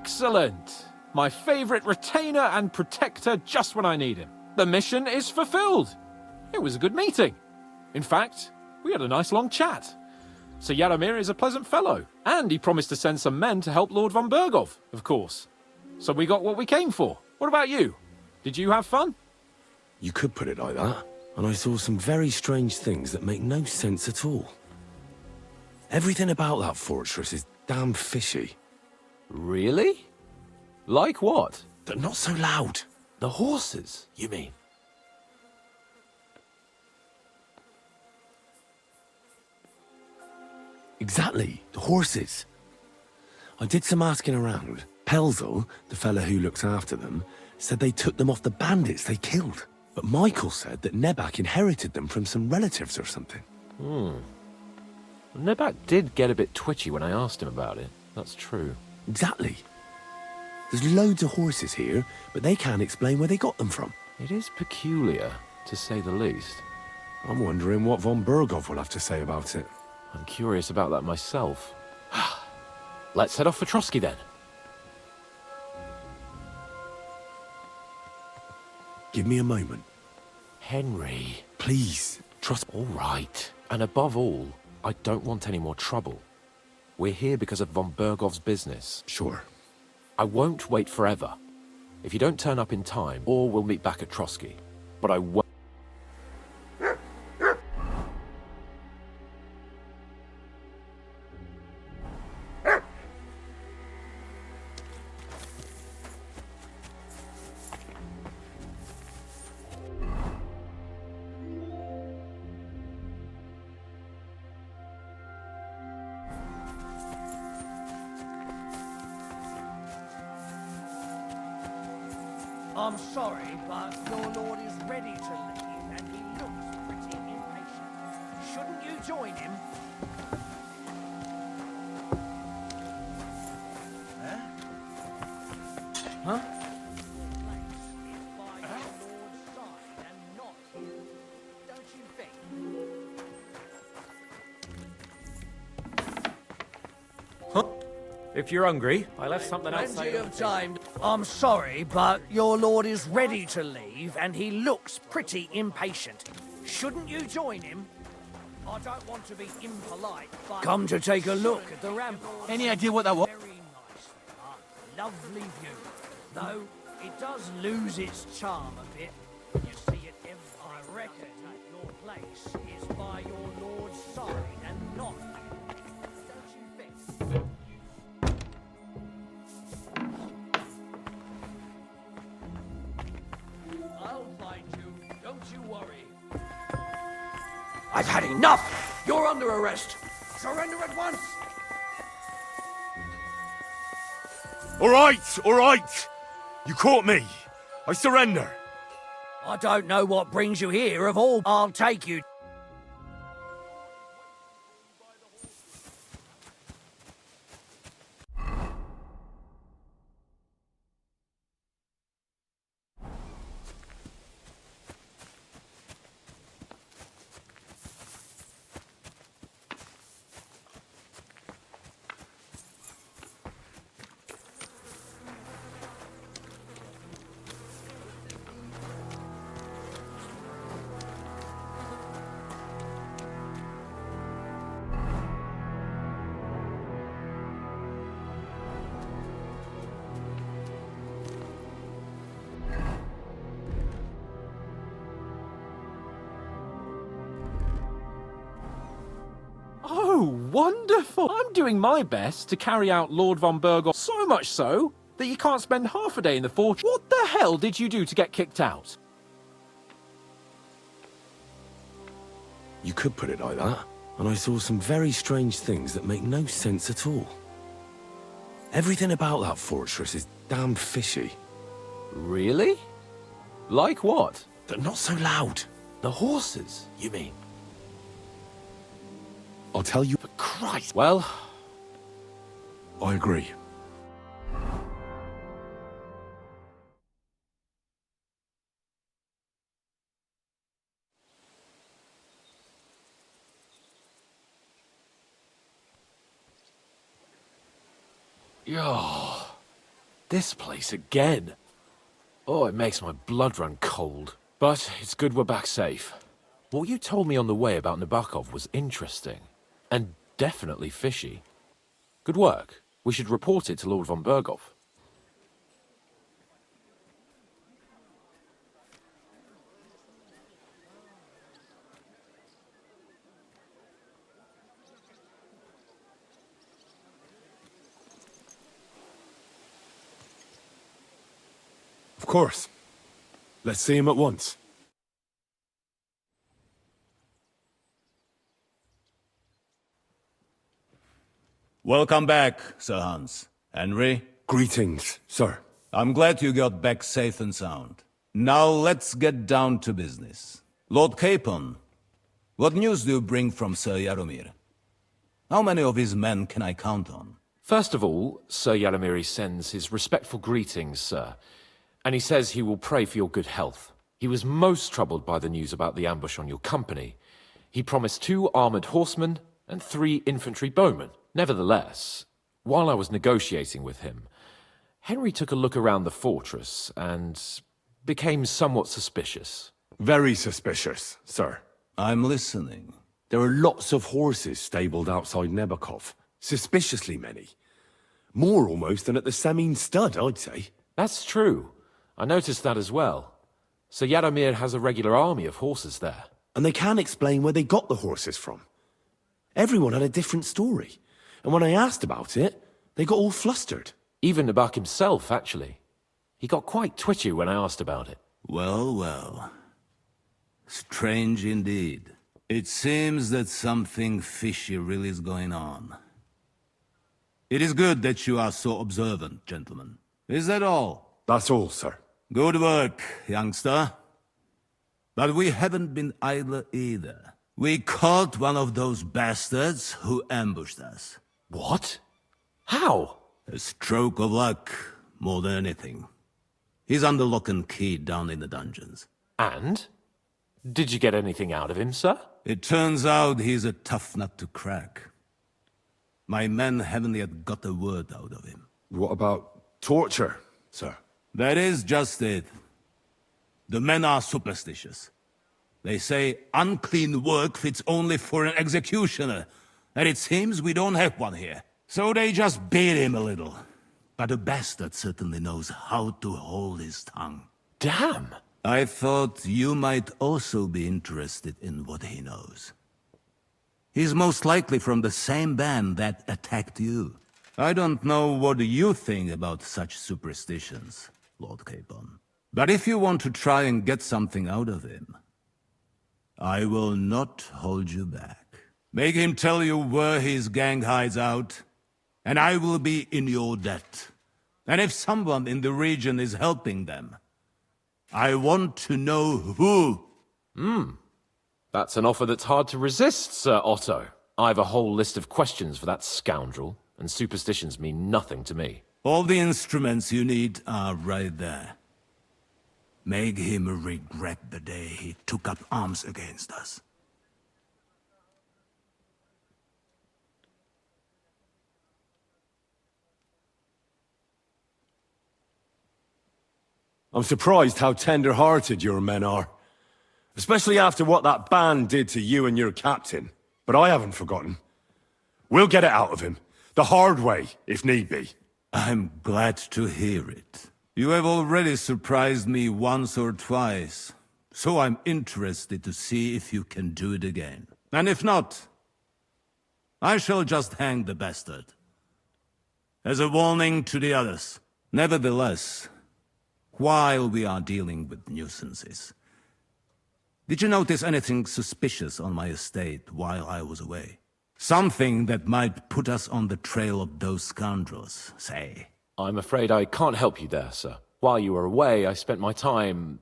Excellent! My favourite retainer and protector just when I need him. The mission is fulfilled. It was a good meeting. In fact, we had a nice long chat. Sir Jaromir is a pleasant fellow, and he promised to send some men to help Lord von Bergov, of course. So we got what we came for. What about you? Did you have fun? You could put it like that. And I saw some very strange things that make no sense at all. Everything about that fortress is damn fishy. Really? Like what? But not so loud. The horses, you mean? Exactly, the horses. I did some asking around. Pelzel, the fella who looks after them, said they took them off the bandits they killed. But Michael said that Nebak inherited them from some relatives or something. Nebak did get a bit twitchy when I asked him about it. That's true. Exactly. There's loads of horses here, but they can't explain where they got them from. It is peculiar, to say the least. I'm wondering what von Bergov will have to say about it. I'm curious about that myself. Let's head off for Trotsky then. Give me a moment. Henry. Please, trust... All right. And above all, I don't want any more trouble. We're here because of von Bergov's business. Sure. I won't wait forever. If you don't turn up in time, or we'll meet back at Trotsky. But I won't... I'm sorry, but your lord is ready to leave, and he looks pretty impatient. Shouldn't you join him? Huh? If you're hungry, I left something outside. Plenty of time. I'm sorry, but your lord is ready to leave, and he looks pretty impatient. Shouldn't you join him? I don't want to be impolite, but... Come to take a look at the rampart. Any idea what that was? Very nice. Lovely view. Though, it does lose its charm a bit. You see it every... I reckon that your place is by your lord's side and not... Don't you think? I'll find you. Don't you worry. I've had enough! You're under arrest. Surrender at once! All right! You caught me. I surrender. I don't know what brings you here of all. I'll take you. Oh, wonderful! I'm doing my best to carry out Lord von Bergov, so much so that you can't spend half a day in the fortress. What the hell did you do to get kicked out? You could put it like that. And I saw some very strange things that make no sense at all. Everything about that fortress is damn fishy. Really? Like what? But not so loud. The horses, you mean? I'll tell you... For Christ! Well... I agree. Oh, This place again. Oh, it makes my blood run cold. But it's good we're back safe. What you told me on the way about Nabokov was interesting. And definitely fishy. Good work. We should report it to Lord von Berghoff. Of course. Let's see him at once. Welcome back, Sir Hans. Henry, Greetings, sir. I'm glad you got back safe and sound. Now let's get down to business. Lord Capon, what news do you bring from Sir Jaromir? How many of his men can I count on? First of all, Sir Jaromir sends his respectful greetings, sir. And he says he will pray for your good health. He was most troubled by the news about the ambush on your company. He promised 2 armored horsemen and 3 infantry bowmen. Nevertheless, while I was negotiating with him, Henry took a look around the fortress and became somewhat suspicious. Very suspicious, sir. I'm listening. There are lots of horses stabled outside Nebokov. Suspiciously many. More almost than at the Semine stud, I'd say. That's true. I noticed that as well. Sir Jaromir has a regular army of horses there. And they can't explain where they got the horses from. Everyone had a different story. And when I asked about it, they got all flustered. Even Nabok himself, actually. He got quite twitchy when I asked about it. Well, well. Strange indeed. It seems that something fishy really is going on. It is good that you are so observant, gentlemen. Is that all? That's all, sir. Good work, youngster. But we haven't been idle either. We caught one of those bastards who ambushed us. What? How? A stroke of luck, more than anything. He's under lock and key down in the dungeons. And? Did you get anything out of him, sir? It turns out he's a tough nut to crack. My men haven't yet got a word out of him. What about torture, sir? That is just it. The men are superstitious. They say unclean work fits only for an executioner, and it seems we don't have one here. So they just beat him a little. But the bastard certainly knows how to hold his tongue. Damn! I thought you might also be interested in what he knows. He's most likely from the same band that attacked you. I don't know what you think about such superstitions, Lord Capon. But if you want to try and get something out of him, I will not hold you back. Make him tell you where his gang hides out, and I will be in your debt. And if someone in the region is helping them, I want to know who. That's an offer that's hard to resist, Sir Otto. I've a whole list of questions for that scoundrel, and superstitions mean nothing to me. All the instruments you need are right there. Make him regret the day he took up arms against us. I'm surprised how tender-hearted your men are. Especially after what that band did to you and your captain. But I haven't forgotten. We'll get it out of him. The hard way, if need be. I'm glad to hear it. You have already surprised me once or twice, so I'm interested to see if you can do it again. And if not, I shall just hang the bastard. As a warning to the others. Nevertheless, while we are dealing with nuisances, did you notice anything suspicious on my estate while I was away? Something that might put us on the trail of those scoundrels, say. I'm afraid I can't help you there, sir. While you were away, I spent my time,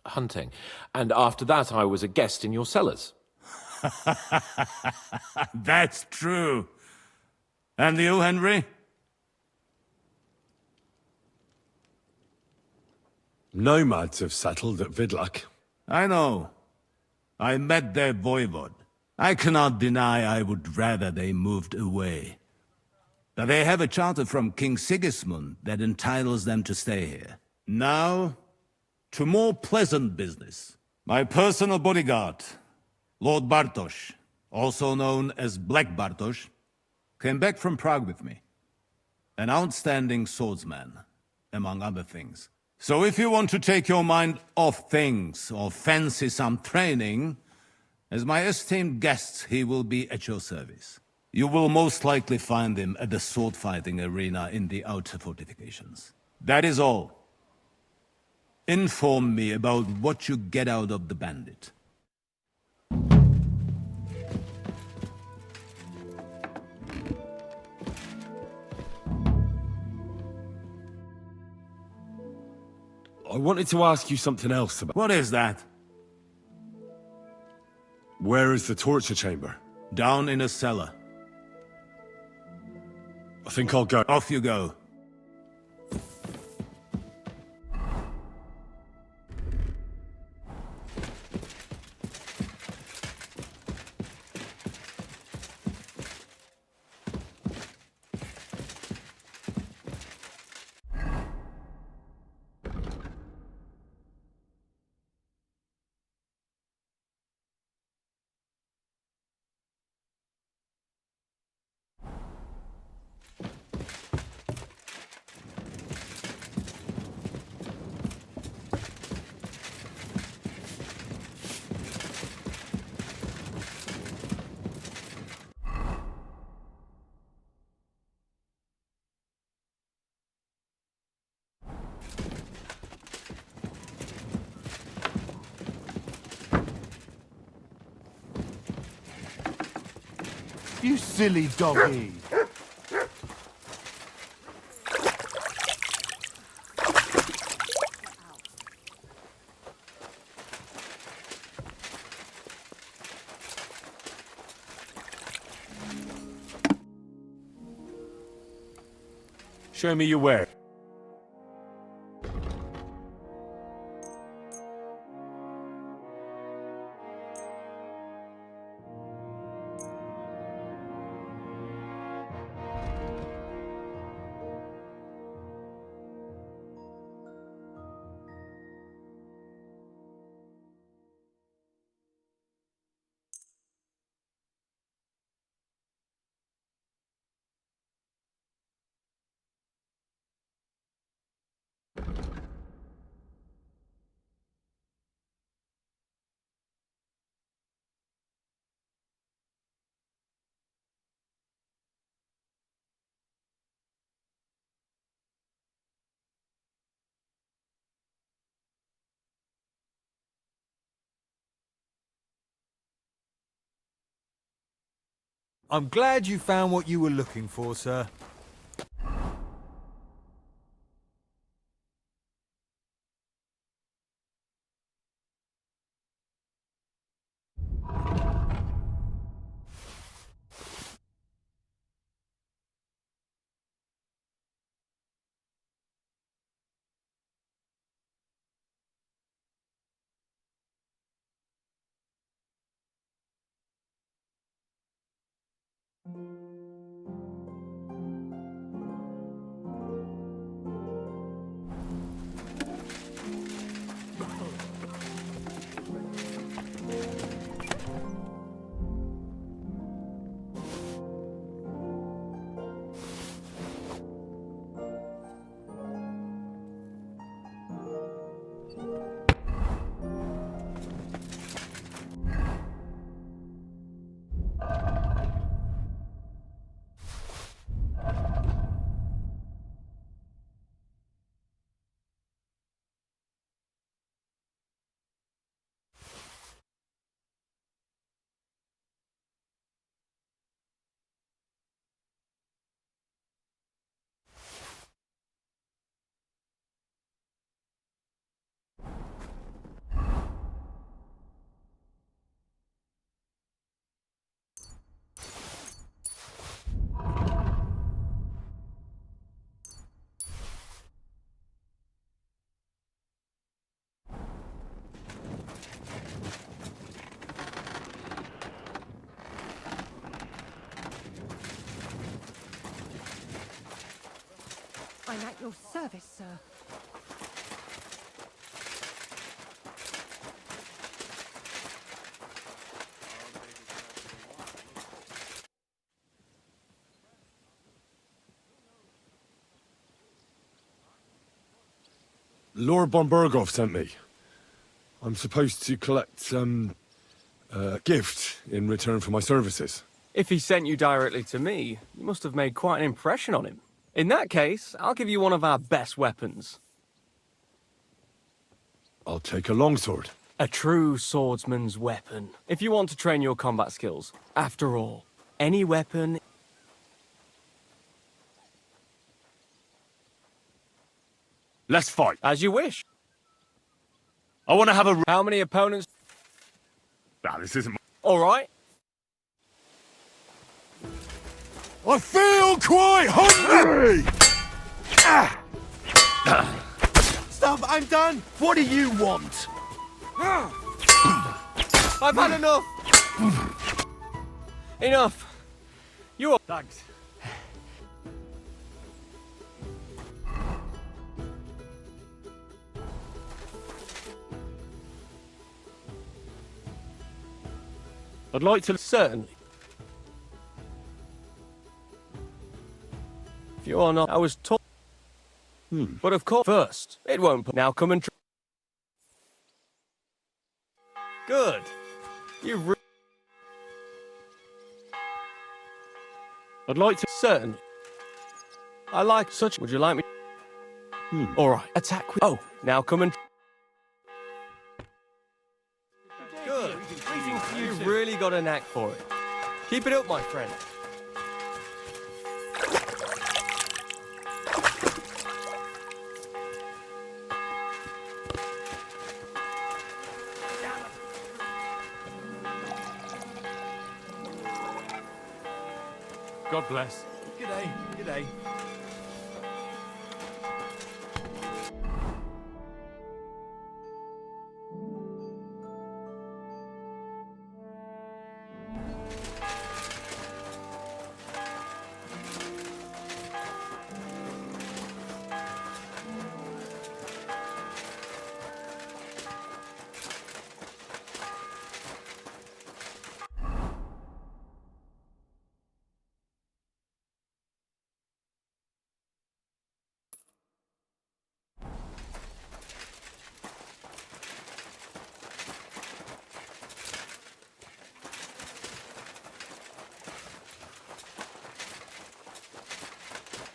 hunting. And after that, I was a guest in your cellars. That's true. And you, Henry? Nomads have settled at Vidlak. I know. I met their voivod. I cannot deny I would rather they moved away. But they have a charter from King Sigismund that entitles them to stay here. Now, to more pleasant business. My personal bodyguard, Lord Bartosz, also known as Black Bartosz, came back from Prague with me. An outstanding swordsman, among other things. So if you want to take your mind off things or fancy some training, as my esteemed guest, he will be at your service. You will most likely find him at the sword-fighting arena in the outer fortifications. That is all. Inform me about what you get out of the bandit. I wanted to ask you something else about... What is that? Where is the torture chamber? Down in a cellar. I think I'll go. Off you go. You silly doggy. Show me your way. I'm glad you found what you were looking for, sir. I'm at your service, sir. Lord von Berghoff sent me. I'm supposed to collect, a gift in return for my services. If he sent you directly to me, you must have made quite an impression on him. In that case, I'll give you one of our best weapons. I'll take a longsword. A true swordsman's weapon. If you want to train your combat skills. After all, any weapon... Let's fight. As you wish. I want to have a... How many opponents... Nah, this isn't... All right. I feel quite hungry! Stop, I'm done! What do you want? I've had enough! Enough! You are... Thanks. I'd like to... Certainly. If you are not... I was told... But of course... First, it won't... Now come and... Good. You I'd like to... Certainly. I like such... Would you like me... All right. Attack with... Oh, now come and... Good. You've really got a knack for it. Keep it up, my friend. God bless. G'day, g'day.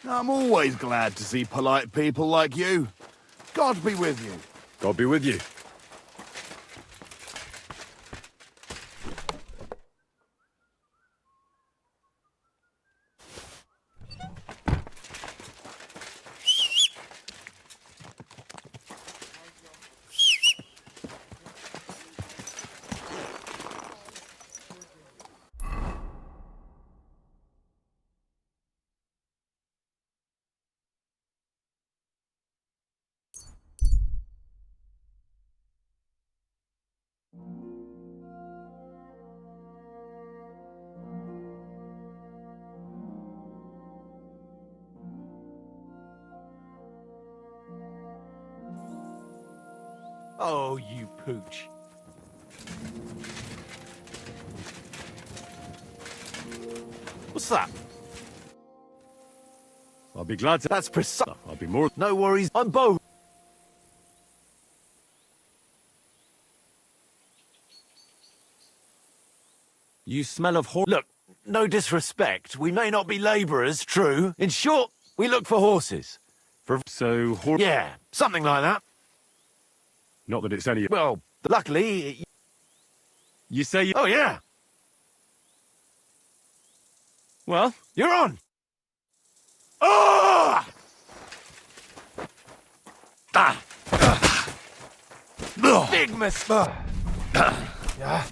I'm always glad to see polite people like you. God be with you. God be with you. Oh, you pooch. What's that? I'll be glad to... That's precise. I'll be more... No worries, I'm both. You smell of horse... Look, no disrespect. We may not be labourers, true. In short, we look for horses. So, horse... Yeah, something like that. Not that it's any... Well, luckily... You say you... Oh, yeah. Well, You're on. Ah! Big mistake. Yeah.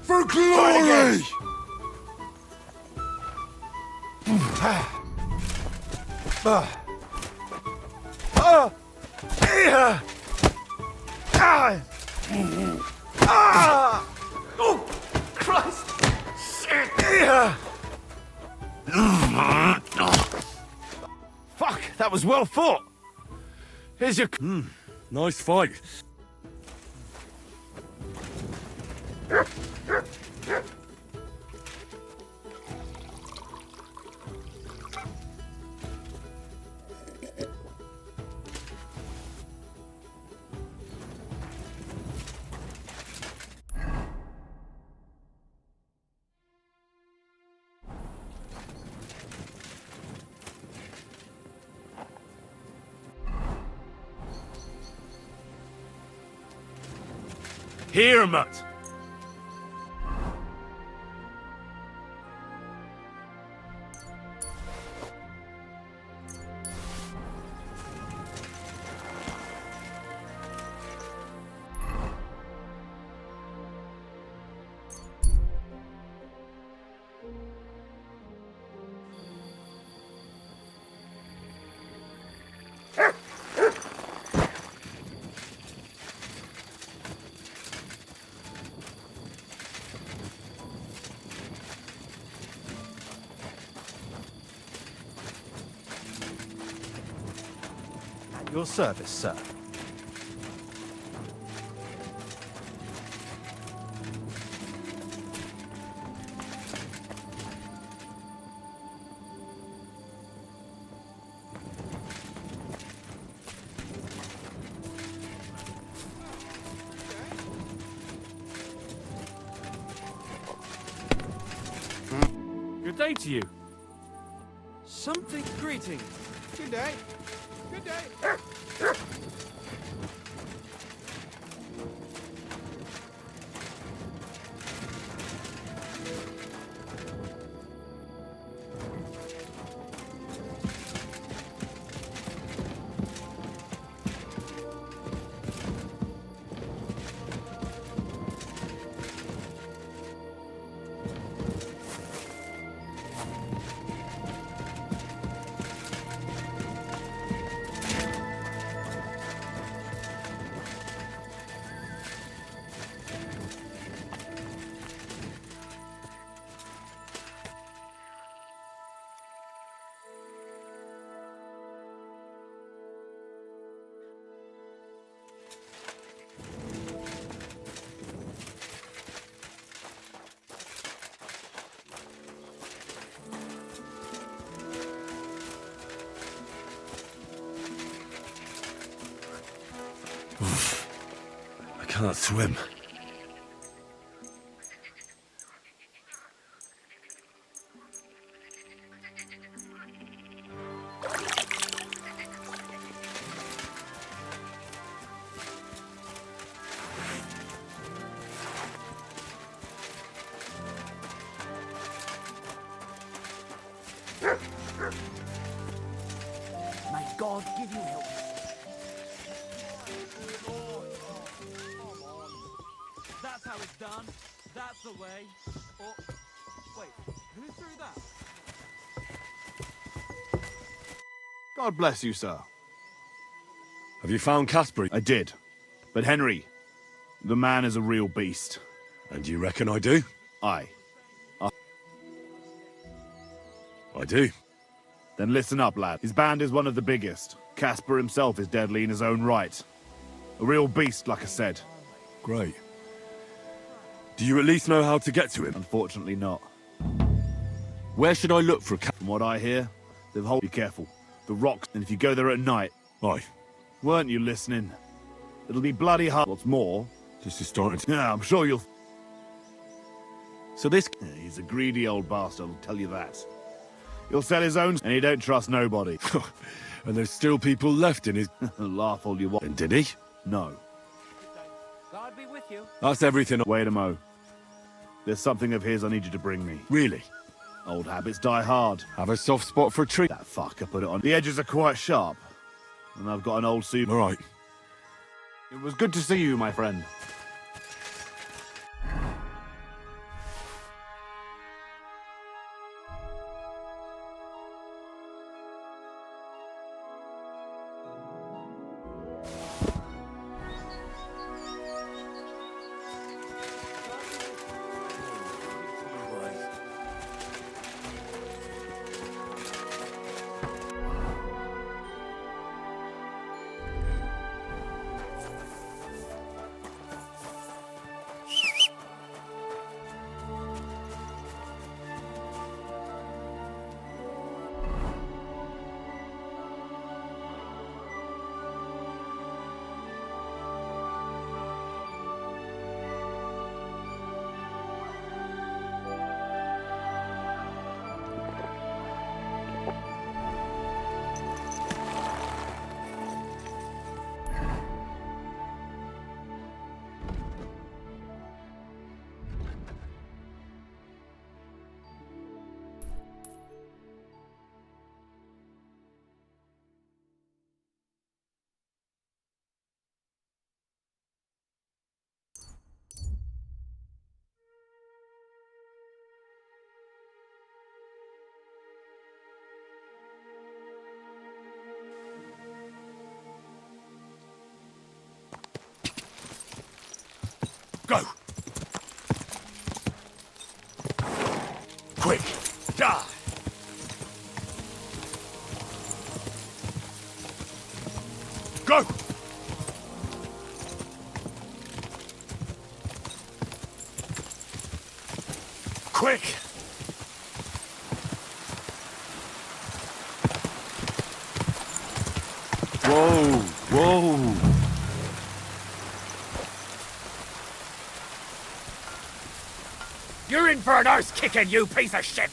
For glory! Ah! Ah! Oh, Christ! Fuck, that was well fought. Here's your... Nice fight. Here, Mutt. At your service, sir. Good day to you. Something greeting. Good day. Good day. I can't swim. May God give you help. That's how it's done. That's the way. Or, wait, who threw that? God bless you, sir. Have you found Casper? I did. But Henry, the man is a real beast. And you reckon I do? Aye. I do. Then listen up, lad. His band is one of the biggest. Casper himself is deadly in his own right. A real beast, like I said. Great. Do you at least know how to get to him? Unfortunately not. Where should I look for a From what I hear, they've hold. Be careful. The rocks, and if you go there at night... Aye. Weren't you listening? It'll be bloody hard. What's more... This is starting to... Yeah, I'm sure you'll... So this... Yeah, he's a greedy old bastard, I'll tell you that. He'll sell his own, and he don't trust nobody. And there's still people left in his... Laugh all you want. And did he? No. God be with you. That's everything. Wait a mo. There's something of his I need you to bring me. Really? Old habits die hard. Have a soft spot for a tree? That fucker put it on. The edges are quite sharp. And I've got an old suit. All right. It was good to see you, my friend. Go! Quick! Whoa, whoa. You're in for an arse kicking, you piece of shit!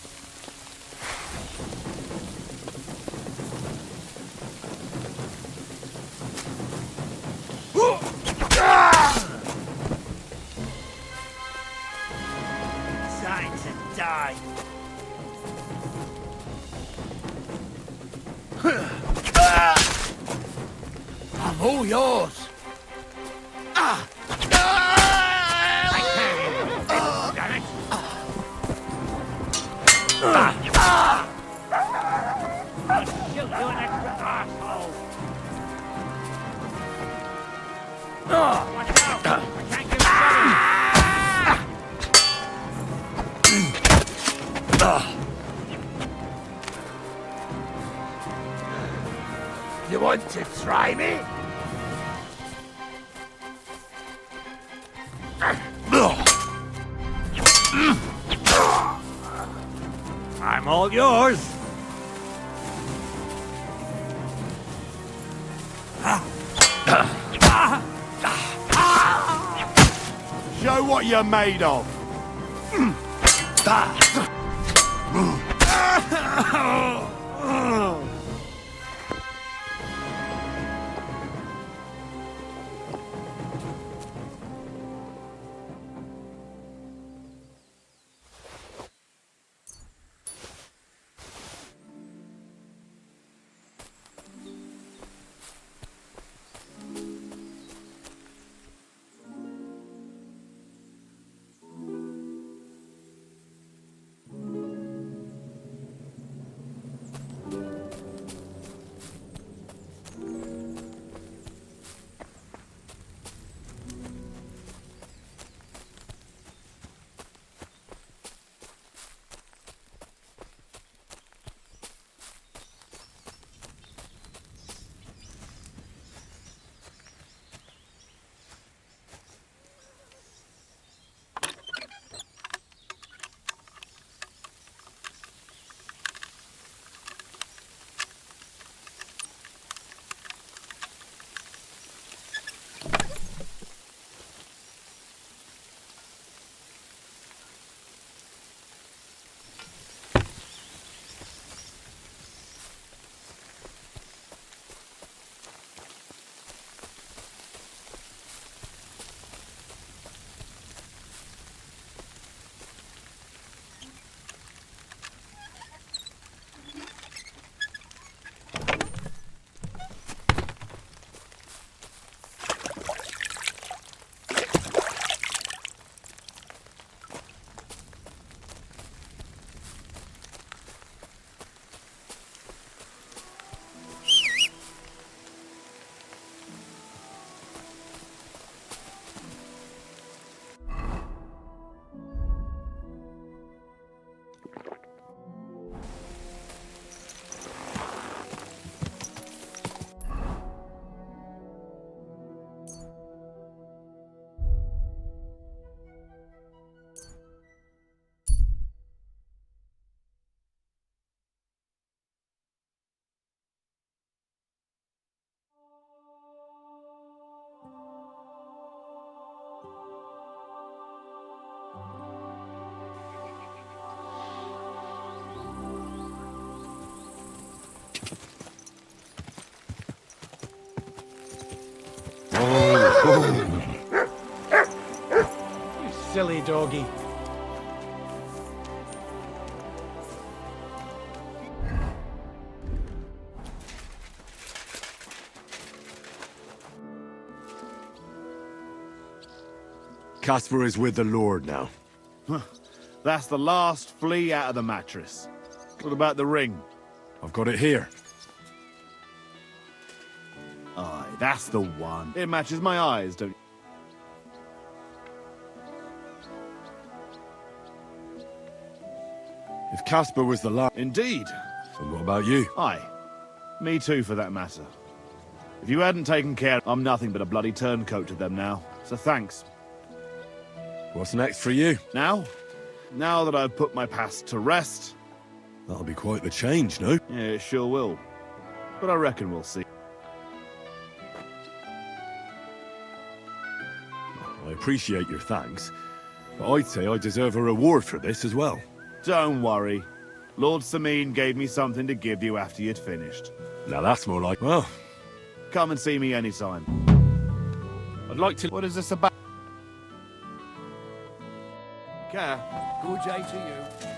Time to die. I'm all yours. Damn it. You extra asshole. Watch out. I can't give You want to try me? I'm all yours. Show what you're made of. You silly doggy. Caspar is with the Lord now. That's the last flea out of the mattress. What about the ring? I've got it here. Aye, that's the one. It matches my eyes, don't If Casper was the last... Indeed. And what about you? Aye. Me too, for that matter. If you hadn't taken care, I'm nothing but a bloody turncoat to them now. So thanks. What's next for you? Now that I've put my past to rest... That'll be quite the change, no? Yeah, it sure will. But I reckon we'll see. I appreciate your thanks, but I'd say I deserve a reward for this as well. Don't worry. Lord Sameen gave me something to give you after you'd finished. Now that's more like... Well, Come and see me anytime. I'd like to... What is this about? Care. Good day to you.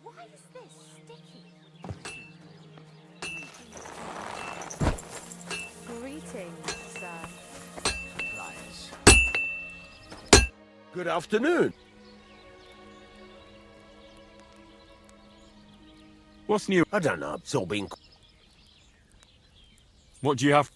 Why is this sticky? Greetings, sir. Pliers. Good afternoon. What's new? I don't know. It's all been... What do you have?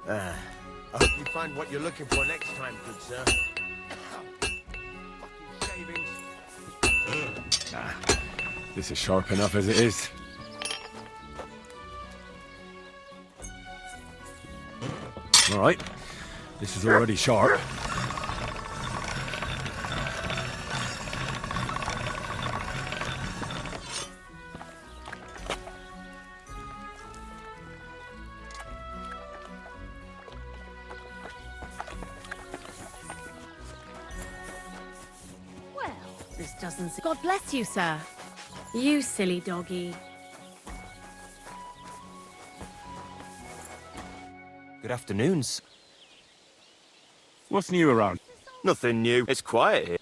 I hope you find what you're looking for next time, good sir. Fucking shavings. This is sharp enough as it is. All right, this is already sharp. This doesn't... God bless you, sir. You silly doggy. Good afternoons. What's new around? Nothing new. It's quiet here.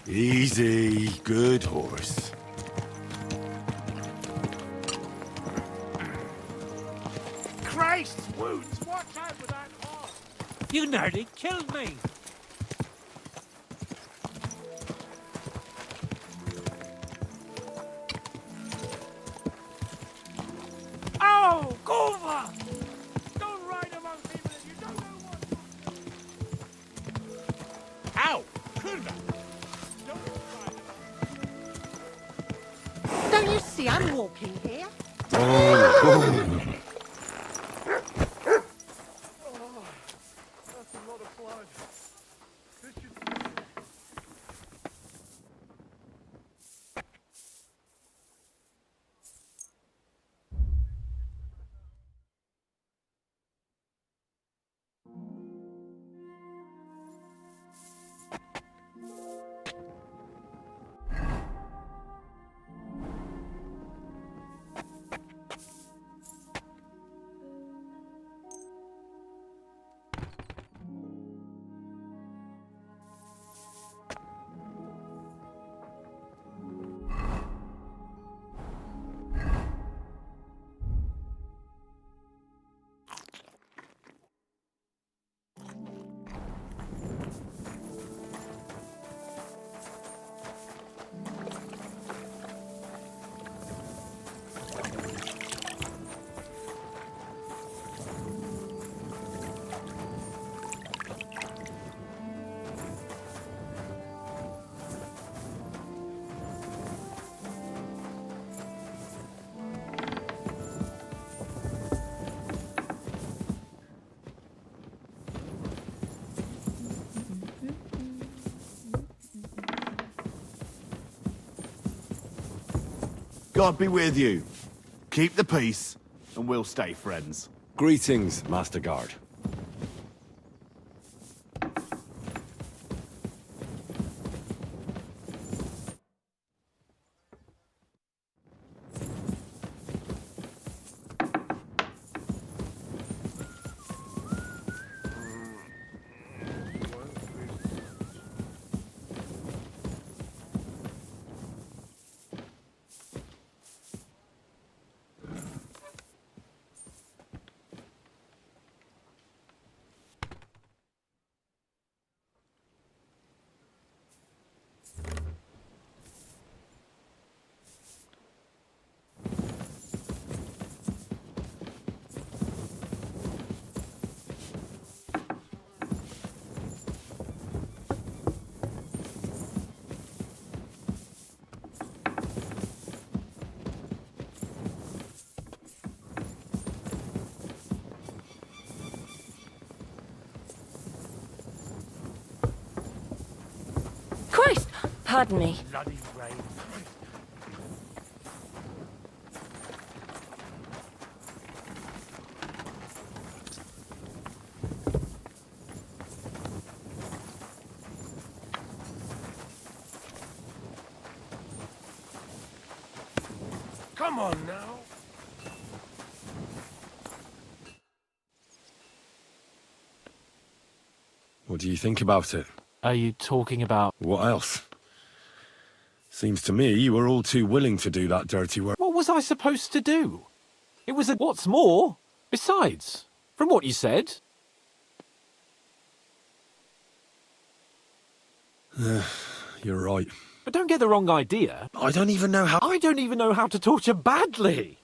Easy, good horse. Christ's wounds! Watch out with that horse! You nearly killed me! Oh, Gova! Don't ride among people if you don't know what... see I'm walking here. God be with you. Keep the peace, and we'll stay friends. Greetings, Master Guard. Christ! Pardon me. Bloody rain. Come on now. What do you think about it? Are you talking about... What else? Seems to me you were all too willing to do that dirty work. What was I supposed to do? It was a... What's more? Besides, from what you said... You're right. But don't get the wrong idea. I don't even know how... I don't even know how to torture badly.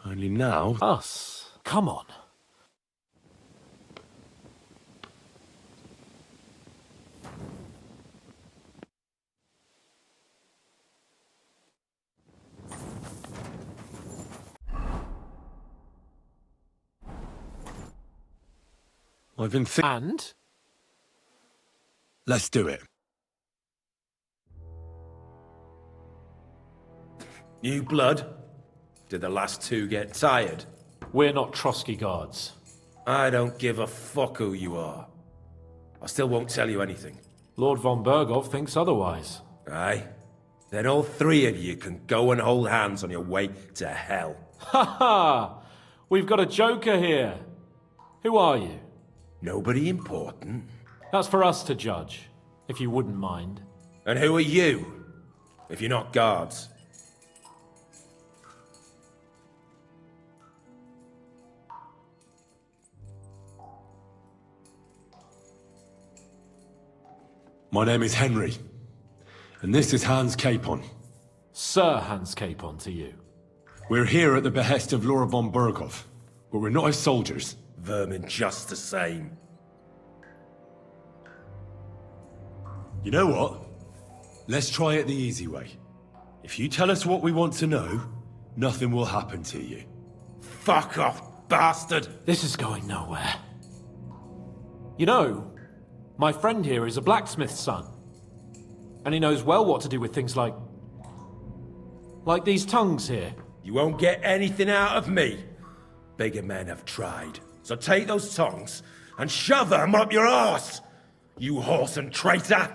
Only now... Us. Come on. I've been thinking... And? Let's do it. New blood? Did the last two get tired? We're not Trotsky guards. I don't give a fuck who you are. I still won't tell you anything. Lord von Bergov thinks otherwise. Aye? Then all three of you can go and hold hands on your way to hell. Ha ha! We've got a joker here. Who are you? Nobody important. That's for us to judge, if you wouldn't mind. And who are you, if you're not guards? My name is Henry, and this is Hans Capon. Sir Hans Capon to you. We're here at the behest of Lord von Bergov, but we're not his soldiers. Vermin just the same. You know what? Let's try it the easy way. If you tell us what we want to know, nothing will happen to you. Fuck off, bastard! This is going nowhere. You know, my friend here is a blacksmith's son. And he knows well what to do with things like these tongues here. You won't get anything out of me. Bigger men have tried. So take those tongs and shove them up your arse, you horse and traitor!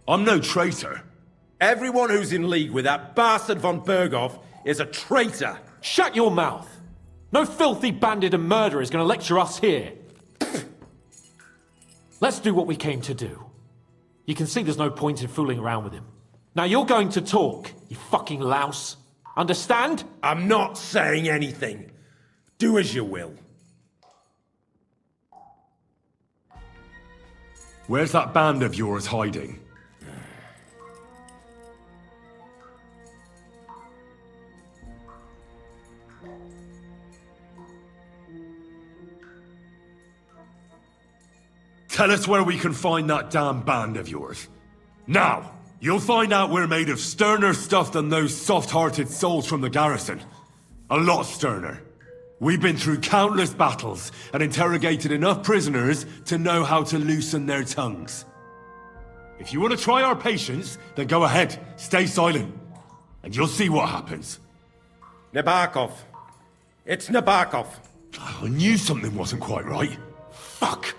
I'm no traitor. Everyone who's in league with that bastard von Berghoff is a traitor! Shut your mouth! No filthy bandit and murderer is going to lecture us here. Let's do what we came to do. You can see there's no point in fooling around with him. Now you're going to talk, you fucking louse. Understand? I'm not saying anything. Do as you will. Where's that band of yours hiding? Tell us where we can find that damn band of yours. Now, you'll find out we're made of sterner stuff than those soft-hearted souls from the garrison. A lot sterner. We've been through countless battles and interrogated enough prisoners to know how to loosen their tongues. If you want to try our patience, then go ahead, stay silent, and you'll see what happens. Nabokov. It's Nabokov. I knew something wasn't quite right. Fuck!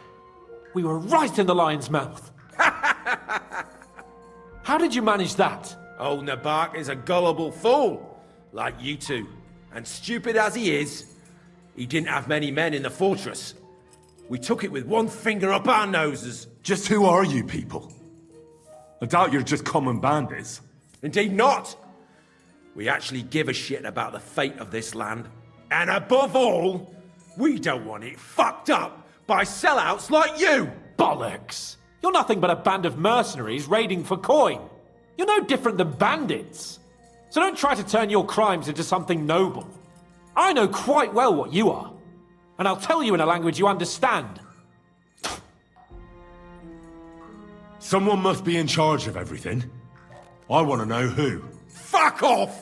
We were right in the lion's mouth. How did you manage that? Old Nabok is a gullible fool, like you two. And stupid as he is, he didn't have many men in the fortress. We took it with one finger up our noses. Just who are you people? I doubt you're just common bandits. Indeed not. We actually give a shit about the fate of this land. And above all, we don't want it fucked up by sellouts like you! Bollocks! You're nothing but a band of mercenaries raiding for coin. You're no different than bandits. So don't try to turn your crimes into something noble. I know quite well what you are. And I'll tell you in a language you understand. Someone must be in charge of everything. I want to know who. Fuck off!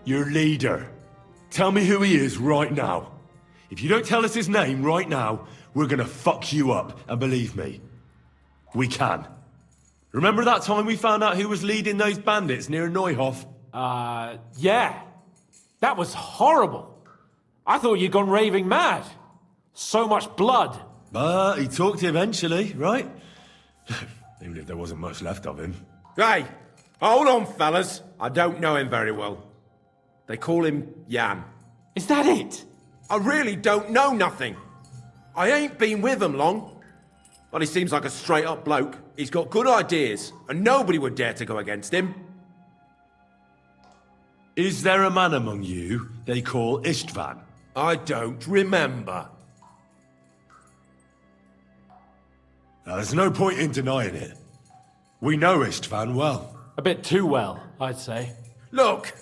Your leader. Tell me who he is right now. If you don't tell us his name right now, we're gonna fuck you up, and believe me, we can. Remember that time we found out who was leading those bandits near Neuhof? Yeah. That was horrible. I thought you'd gone raving mad. So much blood. But he talked eventually, right? Even if there wasn't much left of him. Hey, hold on, fellas. I don't know him very well. They call him Jan. Is that it? I really don't know nothing. I ain't been with him long. But he seems like a straight-up bloke. He's got good ideas, and nobody would dare to go against him. Is there a man among you they call Istvan? I don't remember. Now, there's no point in denying it. We know Istvan well. A bit too well, I'd say. Look,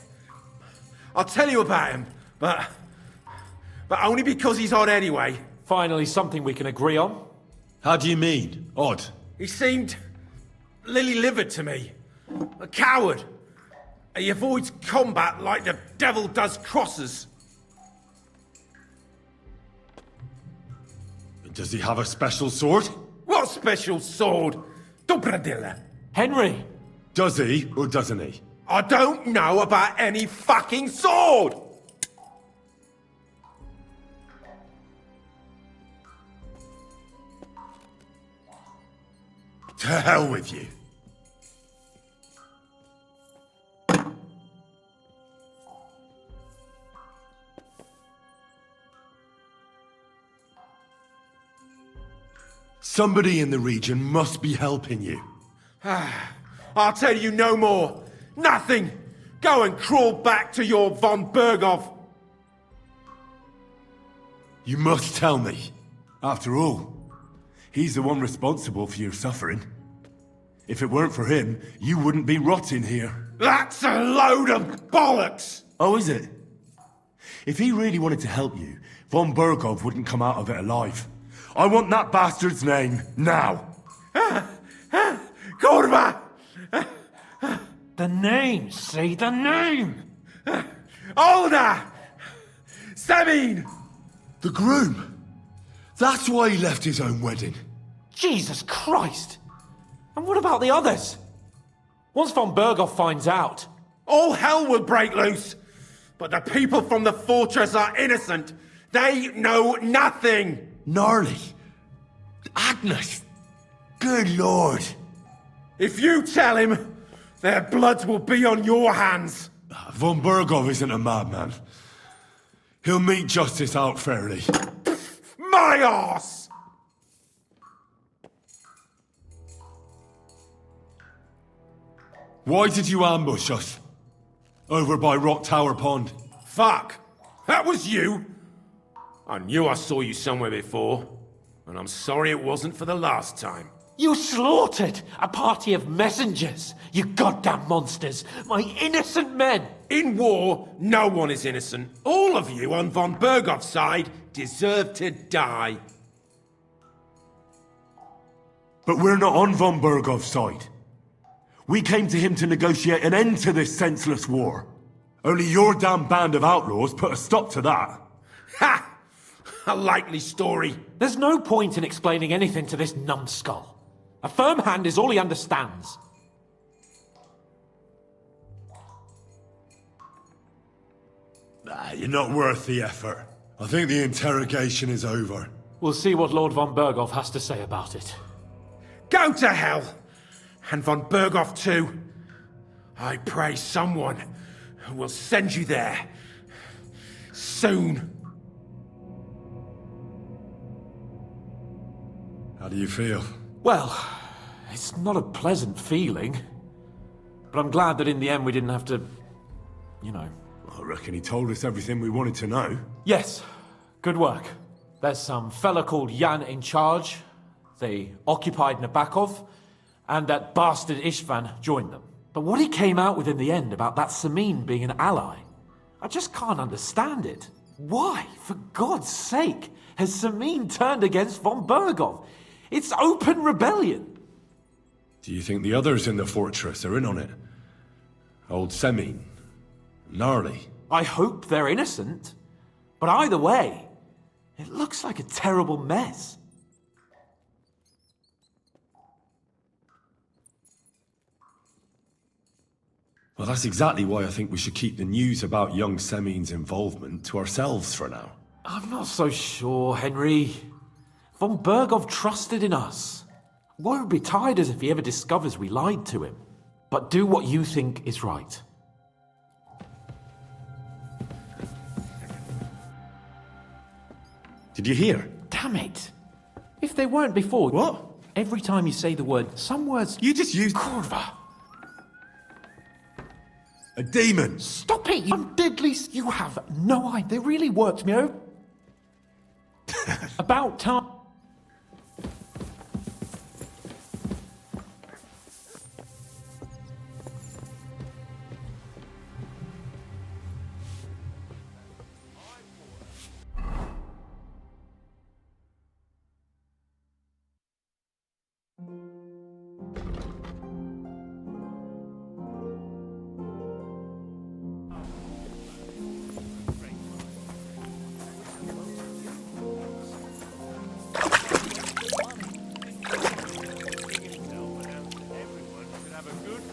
I'll tell you about him, but only because he's odd anyway. Finally, something we can agree on. How do you mean, odd? He seemed lily-livered to me. A coward. He avoids combat like the devil does crosses. Does he have a special sword? What special sword? Dobradilla. Henry! Does he, or doesn't he? I don't know about any fucking sword! To hell with you. Somebody in the region must be helping you. I'll tell you no more. Nothing. Go and crawl back to your von Berghoff. You must tell me. After all, he's the one responsible for your suffering. If it weren't for him, you wouldn't be rotting here. That's a load of bollocks! Oh, is it? If he really wanted to help you, von Bergov wouldn't come out of it alive. I want that bastard's name, now! Kurva! The name, see the name! Older! Semin! The groom! That's why he left his own wedding. Jesus Christ! And what about the others? Once von Bergov finds out... All hell will break loose! But the people from the fortress are innocent! They know nothing! Gnarly. Agnes. Good lord. If you tell him, their blood will be on your hands! Von Bergov isn't a madman. He'll meet justice out fairly. My arse! Why did you ambush us? Over by Rock Tower Pond. Fuck! That was you! I knew I saw you somewhere before, and I'm sorry it wasn't for the last time. You slaughtered a party of messengers, you goddamn monsters, my innocent men! In war, no one is innocent. All of you on von Bergov's side deserve to die. But we're not on von Bergov's side. We came to him to negotiate an end to this senseless war. Only your damn band of outlaws put a stop to that. Ha! A likely story. There's no point in explaining anything to this numbskull. A firm hand is all he understands. You're not worth the effort. I think the interrogation is over. We'll see what Lord von Bergov has to say about it. Go to hell! And von Bergov too. I pray someone will send you there. Soon. How do you feel? Well, it's not a pleasant feeling. But I'm glad that in the end we didn't have to... you know... I reckon he told us everything we wanted to know. Yes, good work. There's some fella called Jan in charge. They occupied Nabakov, and that bastard Istvan joined them. But what he came out with in the end about that Semin being an ally, I just can't understand it. Why, for God's sake, has Semin turned against von Bergov? It's open rebellion. Do you think the others in the fortress are in on it? Old Semin? Gnarly? I hope they're innocent. But either way, it looks like a terrible mess. Well, that's exactly why I think we should keep the news about young Semin's involvement to ourselves for now. I'm not so sure, Henry. Von Bergov trusted in us. Woe betide us if he ever discovers we lied to him. But do what you think is right. Did you hear? Damn it. If they weren't before... What? Every time you say the word, some words... You just used... Kurva. A demon! Stop it! I'm deadly... You have no idea. They really worked me over. About time...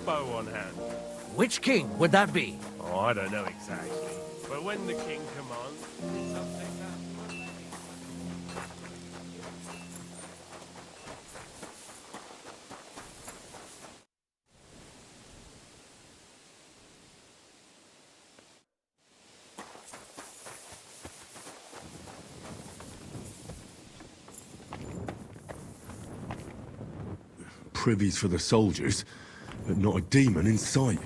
Bow on hand. Which king would that be? Oh, I don't know exactly. But when the king commands, it's something that... Privies for the soldiers, but not a demon in sight.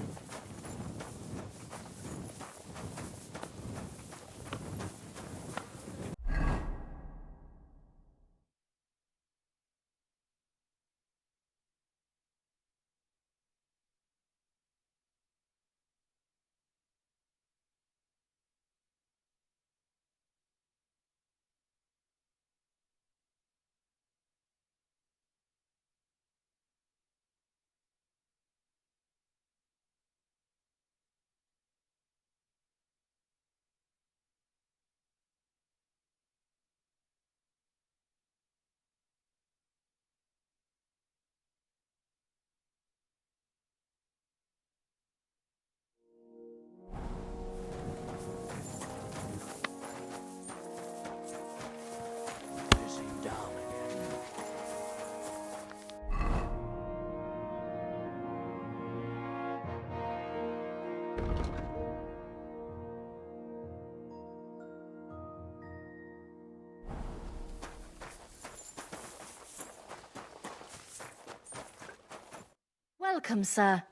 Welcome, sir.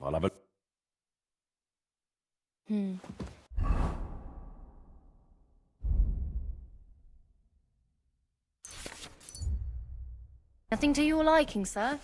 I'll have a... Nothing to your liking, sir?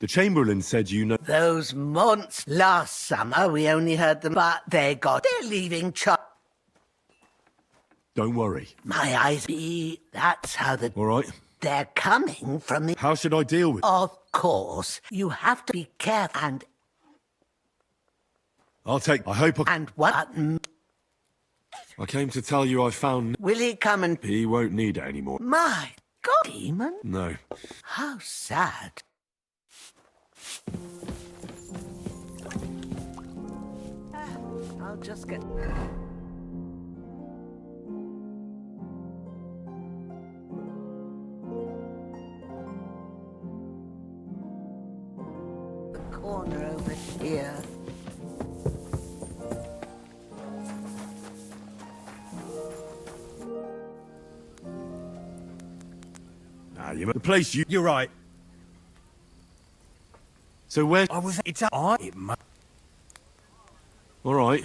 The Chamberlain said you know... Those months last summer, we only heard them, but they're leaving Don't worry. My eyes be, that's how the... All right. They're coming from the... How should I deal with... Of course, you have to be careful and... I'll take... I hope I... And what... I came to tell you I found... Will he come and... He won't need it anymore. My God, demon? No. How sad. I'll just get... The corner over here. The place you... You're right. So where... I was... It's a... All right.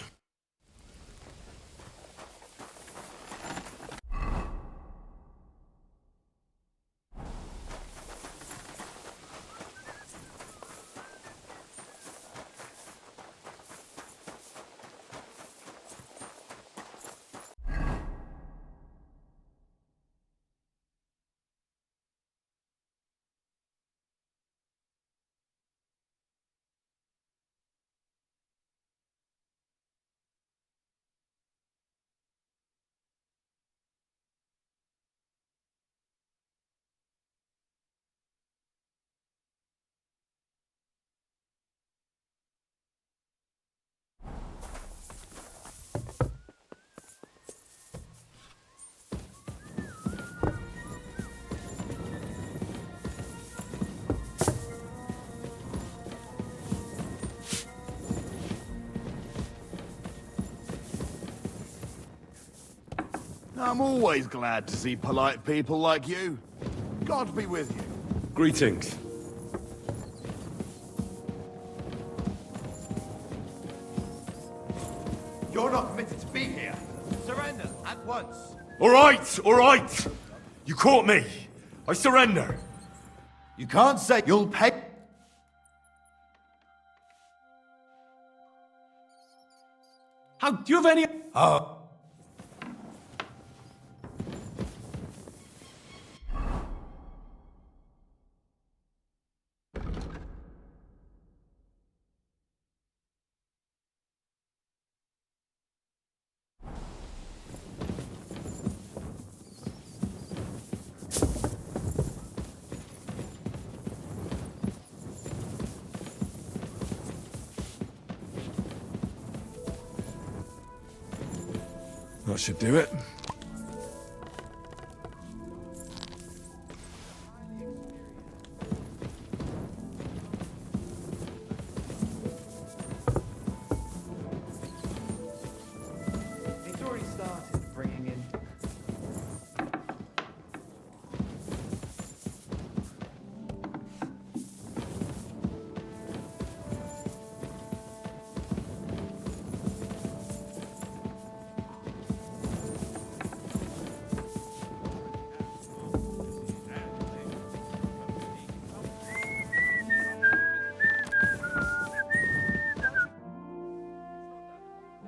I'm always glad to see polite people like you. God be with you. Greetings. You're not permitted to be here. Surrender at once. All right, all right. You caught me. I surrender. You can't say you'll pay. How do you have any... That should do it. It's already started bringing in.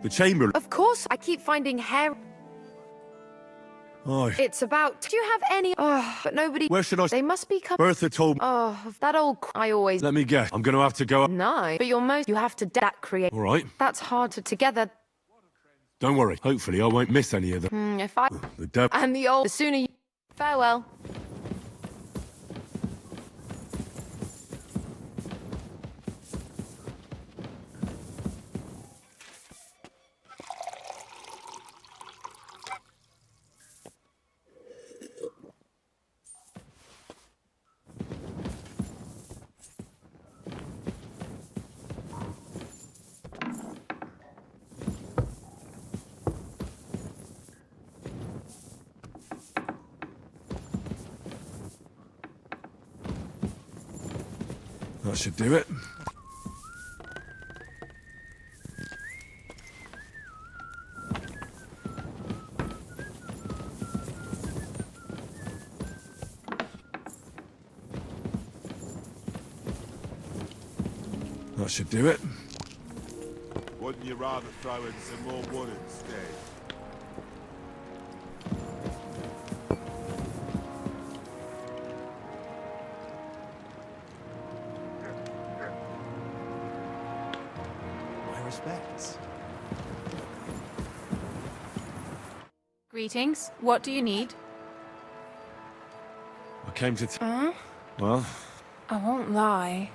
The Chamberlain... Of course, I keep finding hair. Oh, It's about... Do you have any... Oh, but nobody... where should I... They must be... Bertha told me... Oh, that old... I always... Let me guess. I'm going to have to go... No, but you're most... You have to... That create... All right. That's hard to... Together... Don't worry. Hopefully I won't miss any of them. If I... The devil... And the old... The sooner you... Farewell. That should do it. That should do it. Wouldn't you rather throw in some more wood instead? My respects. Greetings. What do you need? I came to... Huh? Well, I won't lie.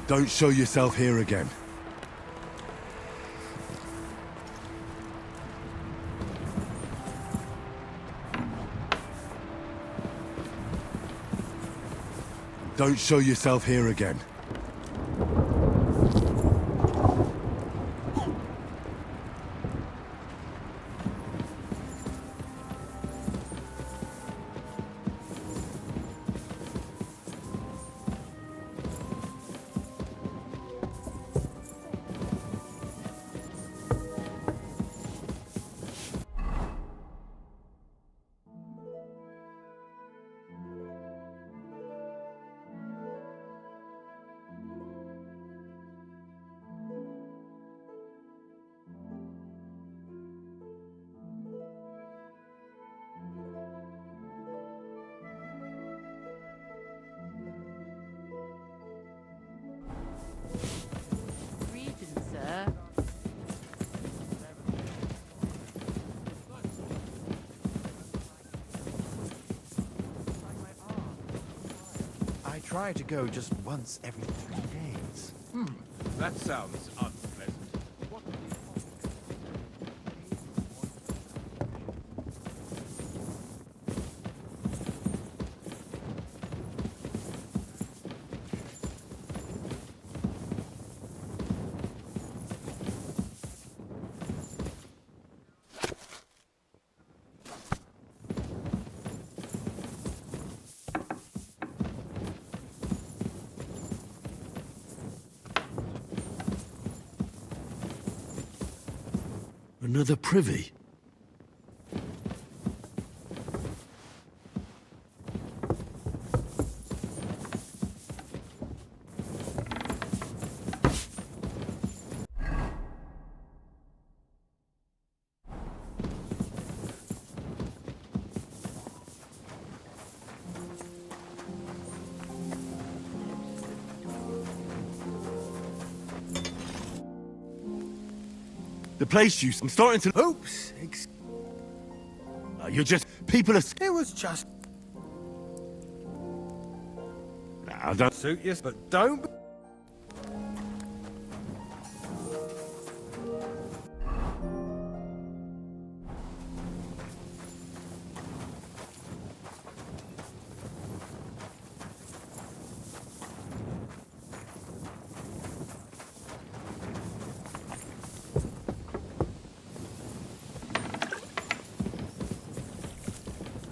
don't show yourself here again. Don't show yourself here again. Sir. I try to go just once every 3 days. That sounds unpleasant. Another privy? The place I'm starting to... Oops! You're just... People are... It was just... Nah, don't... Suit you, but don't...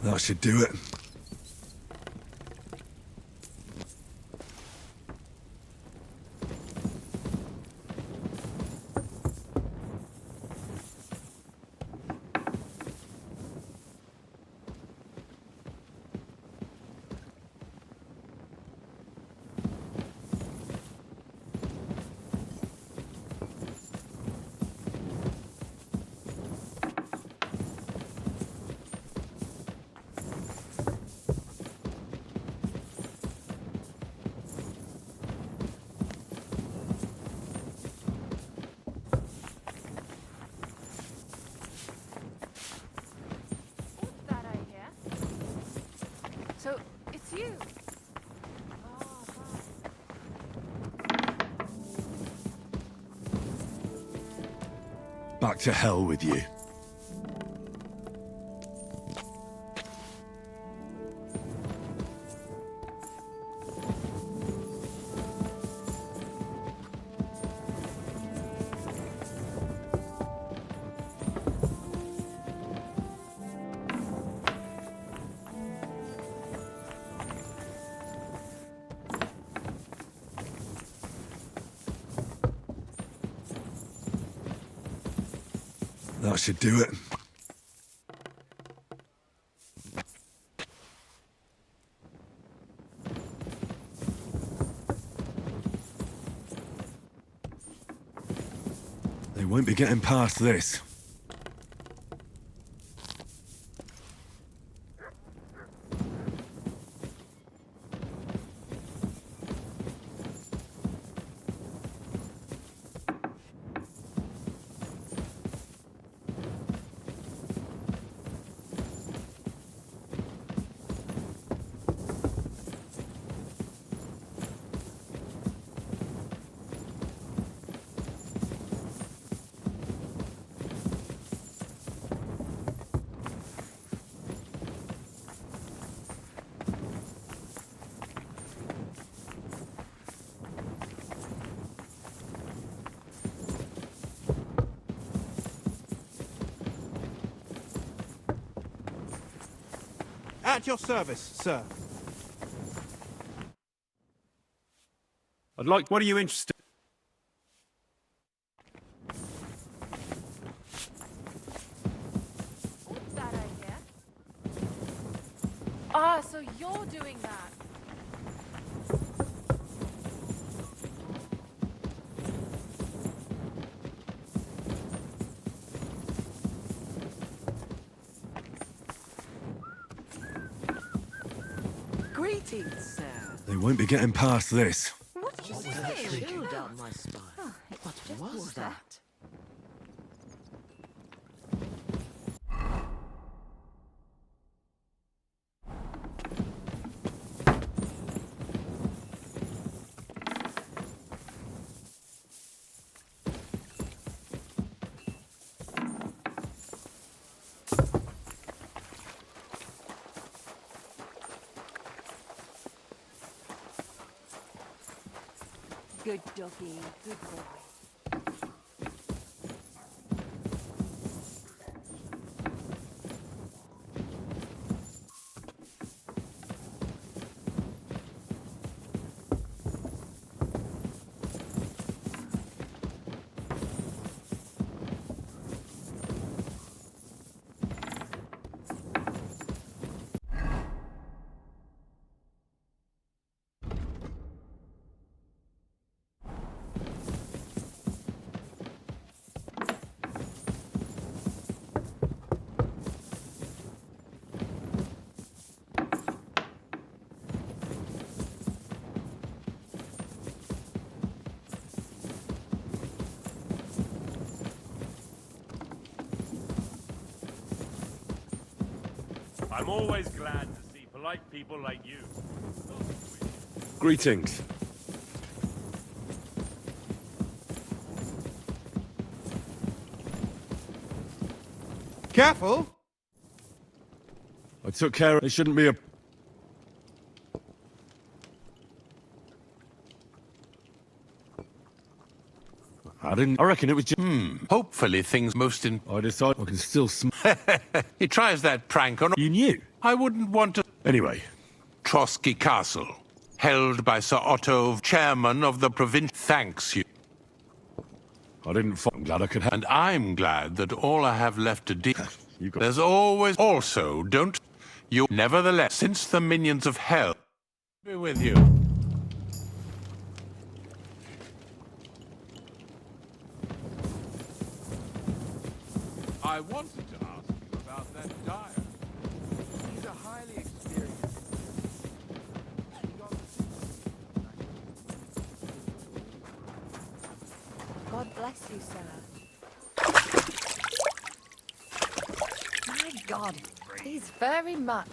That should do it. you. Back to hell with you. That should do it. They won't be getting past this. At your service, sir. I'd like... What are you interested... What's that idea? Ah, so you're doing that. Greetings, sir. They won't be getting past this. What did you say? Chill down my spine. What was that? Good doggy, good boy. I'm always glad to see polite people like you. Greetings. Careful! I took care of... It shouldn't be a... I didn't... I reckon it was just... Hopefully things most in... I decided I can still He tries that prank on... You knew? I wouldn't want to... Anyway. Trotsky Castle, held by Sir Otto, chairman of the province, thanks you. I didn't... I'm glad I could have... And I'm glad that all I have left to do... There's always... Also, don't... You... Nevertheless, since the minions of hell... Be with you. I wanted to ask you about that dyer. He's a highly experienced... God bless you, sir. My God, he's very much.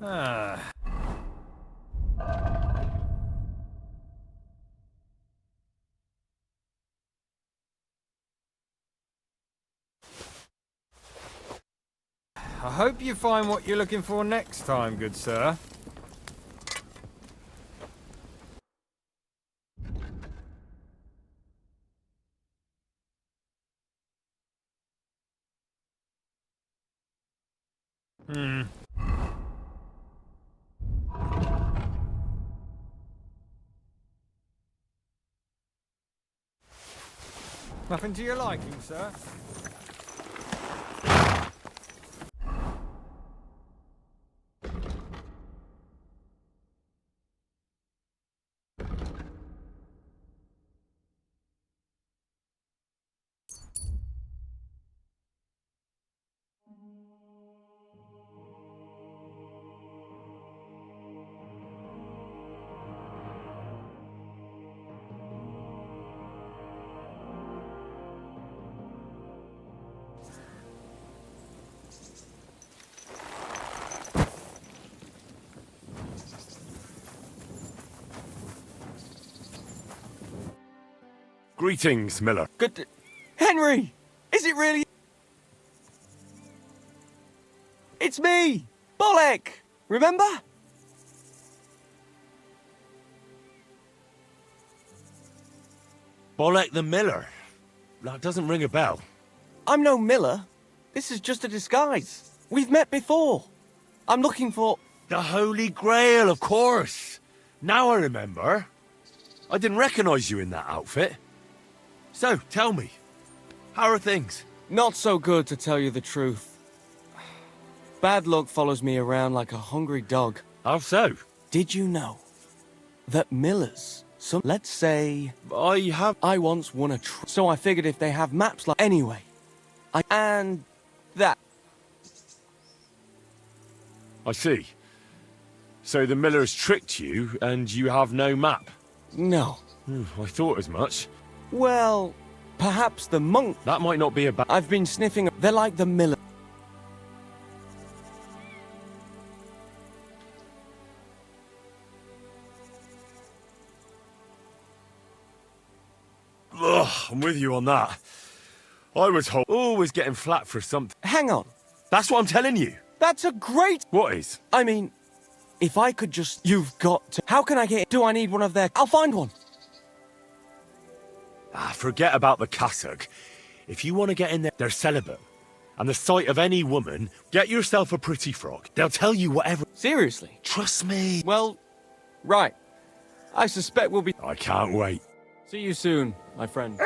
Ah. I hope you find what you're looking for next time, good sir. Nothing to your liking, sir? Greetings, Miller. Good. Henry! Is it really? It's me! Bolek! Remember? Bolek the Miller? That doesn't ring a bell. I'm no Miller. This is just a disguise. We've met before. I'm looking for... The Holy Grail, of course. Now I remember. I didn't recognize you in that outfit. So, tell me, how are things? Not so good, to tell you the truth. Bad luck follows me around like a hungry dog. How so? Did you know that Millers, let's say... I once won a so I figured if they have maps like... Anyway, and that. I see. So the Millers tricked you, and you have no map? No. I thought as much. Well, perhaps the monk... That might not be a bad... I've been sniffing... They're like the Miller... Ugh, I'm with you on that. I was always getting flat for something. Hang on. That's what I'm telling you. That's a great... What is? I mean, if I could just... You've got to... How can I get... Do I need one of their... I'll find one. Forget about the cassock. If you want to get in there, they're celibate. And the sight of any woman, get yourself a pretty frock. They'll tell you whatever. Seriously? Trust me. Well, right. I suspect we'll be... I can't wait. See you soon, my friend.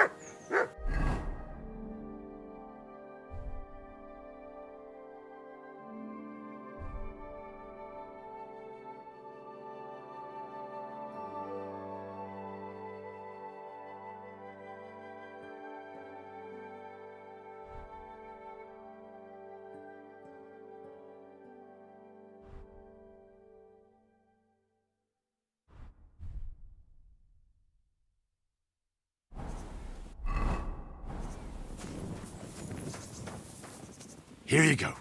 Here you go.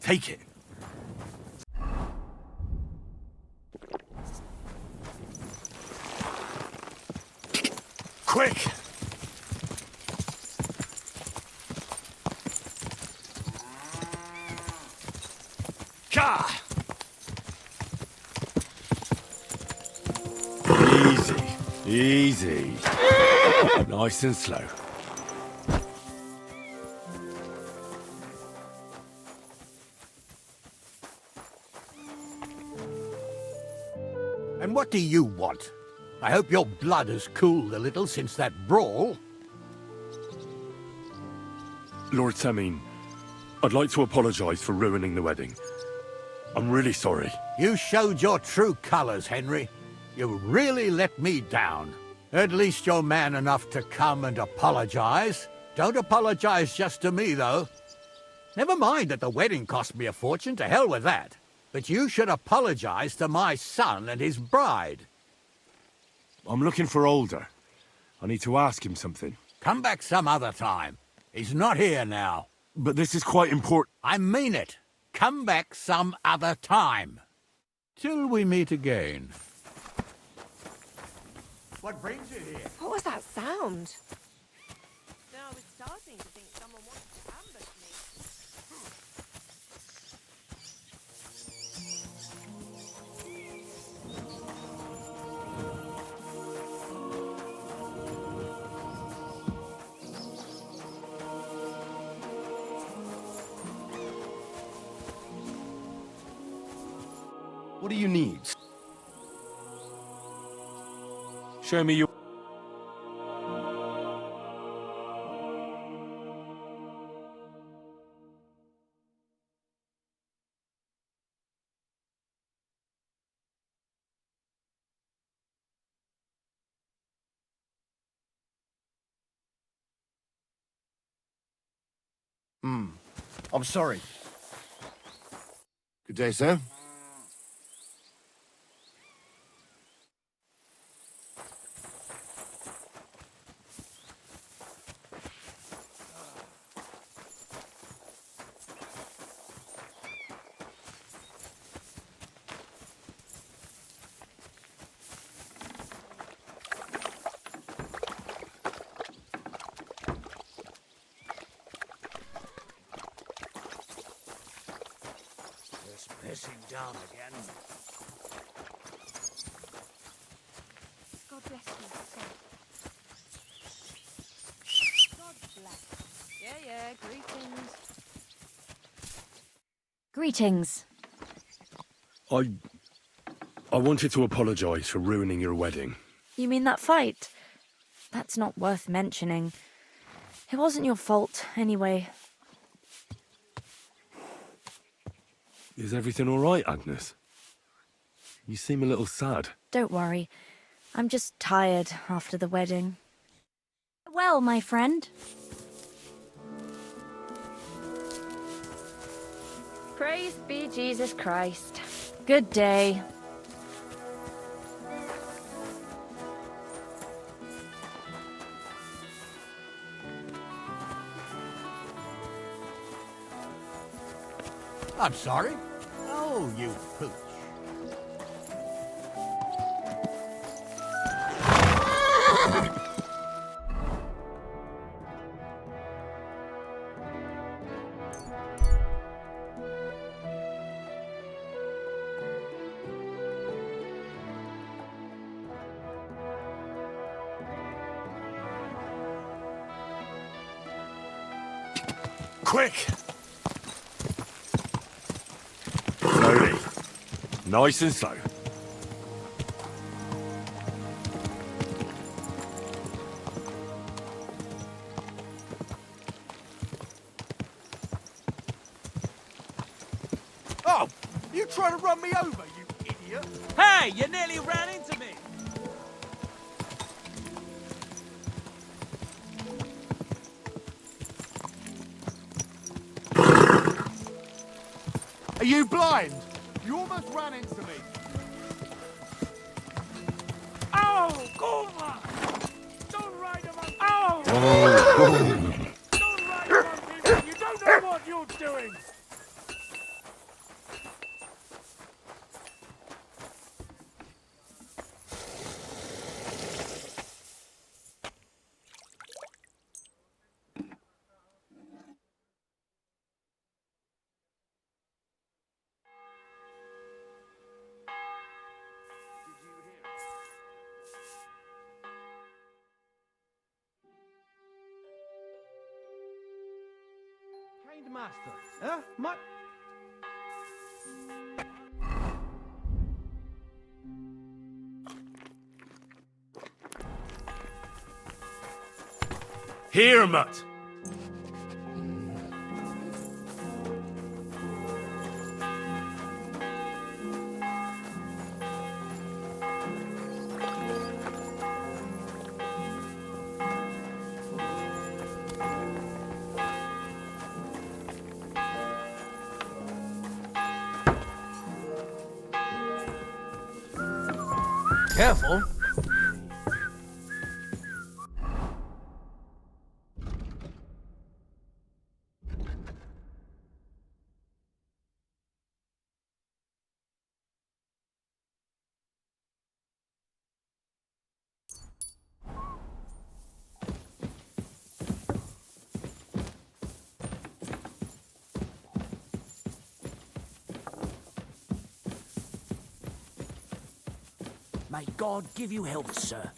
Take it. Quick! Ka! Easy, easy. Nice and slow. And what do you want? I hope your blood has cooled a little since that brawl. Lord Semin, I'd like to apologize for ruining the wedding. I'm really sorry. You showed your true colors, Henry. You really let me down. At least you're man enough to come and apologize. Don't apologize just to me, though. Never mind that the wedding cost me a fortune, to hell with that. But you should apologize to my son and his bride. I'm looking for Older. I need to ask him something. Come back some other time. He's not here now. But this is quite important. I mean it. Come back some other time. Till we meet again. What brings you here? What was that sound? No, I was starting to think someone wanted to ambush me. What do you need? Show me your... I'm sorry. Good day, sir. It's pissing down again. God bless you, sir. God bless. Yeah, greetings. Greetings. I wanted to apologize for ruining your wedding. You mean that fight? That's not worth mentioning. It wasn't your fault, anyway. Is everything all right, Agnes? You seem a little sad. Don't worry. I'm just tired after the wedding. Well, my friend. Praise be Jesus Christ. Good day. I'm sorry. Oh, you pooch. Quick! Slowly. Nice and slow. Oh! You trying to run me over, you idiot? Hey, you nearly ran into me! Are you blind? You almost ran into me. Oh, Gorma! Don't ride among... Oh! Don't ride among people! You don't know what you're doing! Kind master, huh? My... Here, Mutt. Careful. May God give you health, sir.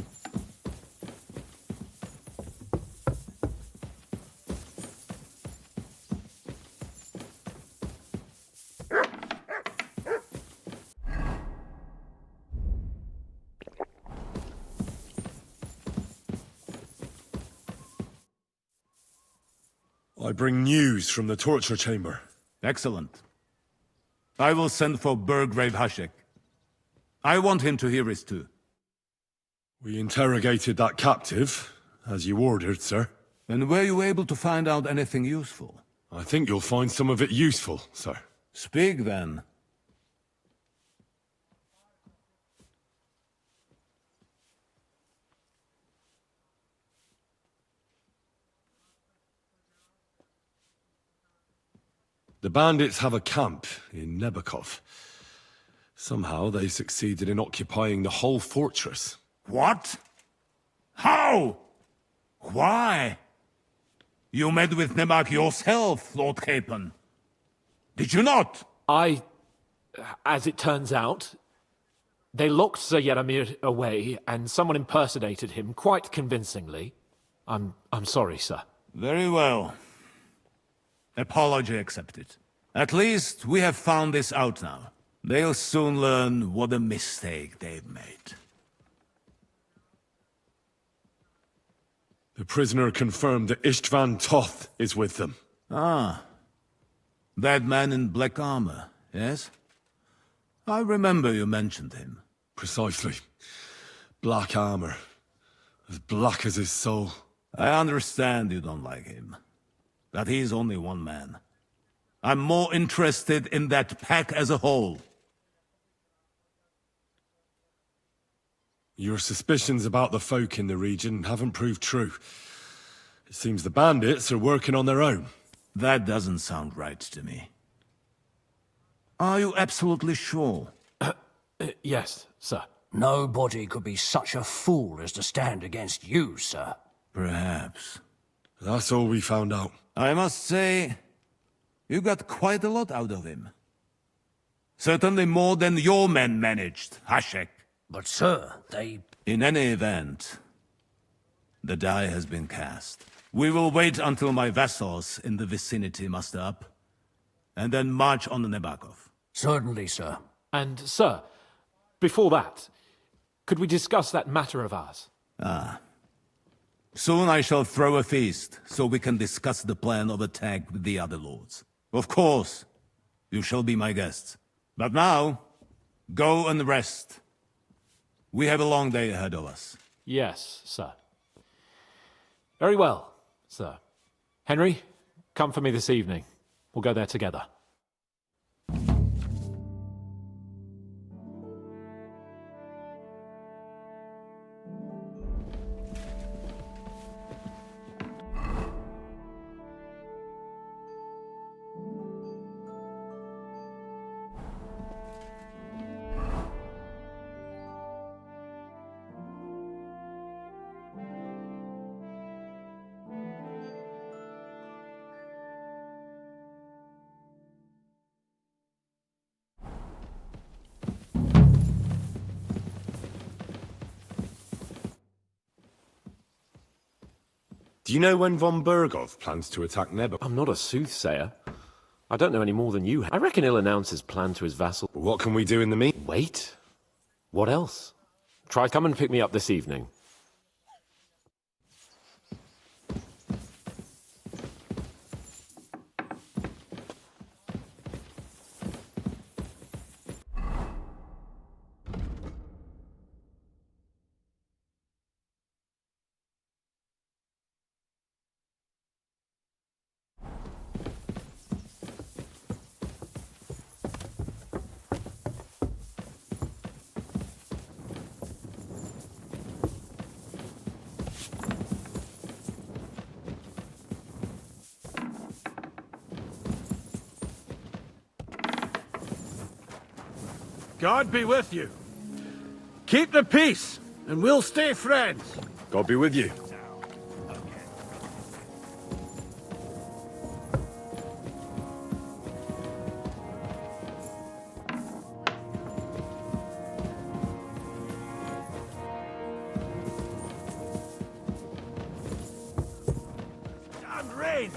I bring news from the torture chamber. Excellent. I will send for Burgrave Hashek. I want him to hear it too. We interrogated that captive, as you ordered, sir. And were you able to find out anything useful? I think you'll find some of it useful, sir. Speak then. The bandits have a camp in Nebakov. Somehow they succeeded in occupying the whole fortress. What? How? Why? You met with Nemak yourself, Lord Capon. Did you not? As it turns out, they locked Sir Yaramir away, and someone impersonated him quite convincingly. I'm sorry, sir. Very well. Apology accepted. At least we have found this out now. They'll soon learn what a mistake they've made. The prisoner confirmed that Istvan Toth is with them. Ah. That man in black armor, yes? I remember you mentioned him. Precisely. Black armor. As black as his soul. I understand you don't like him. That he's only one man. I'm more interested in that pack as a whole. Your suspicions about the folk in the region haven't proved true. It seems the bandits are working on their own. That doesn't sound right to me. Are you absolutely sure? Yes, sir. Nobody could be such a fool as to stand against you, sir. Perhaps. That's all we found out. I must say, you got quite a lot out of him. Certainly more than your men managed, Hashek. But, sir, they... In any event, the die has been cast. We will wait until my vassals in the vicinity muster up, and then march on Nebakov. Certainly, sir. And, sir, before that, could we discuss that matter of ours? Ah. Soon I shall throw a feast, so we can discuss the plan of attack with the other lords. Of course, you shall be my guests. But now, go and rest. We have a long day ahead of us. Yes, sir. Very well, sir. Henry, come for me this evening. We'll go there together. Do you know when von Burgov plans to attack Nebakov? I'm not a soothsayer. I don't know any more than you. I reckon he'll announce his plan to his vassal. What can we do in the meantime? Wait. What else? Try come and pick me up this evening. God be with you. Keep the peace, and we'll stay friends. God be with you. in!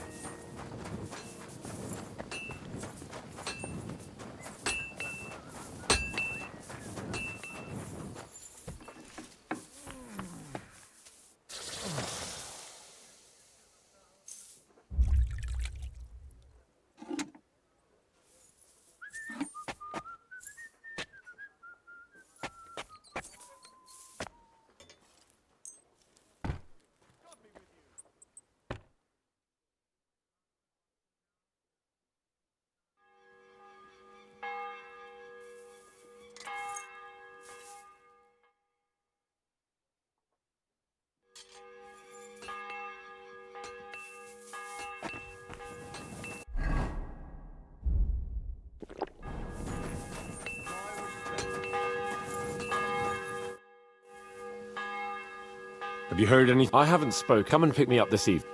Have you heard any? I haven't spoke. Come and pick me up this evening.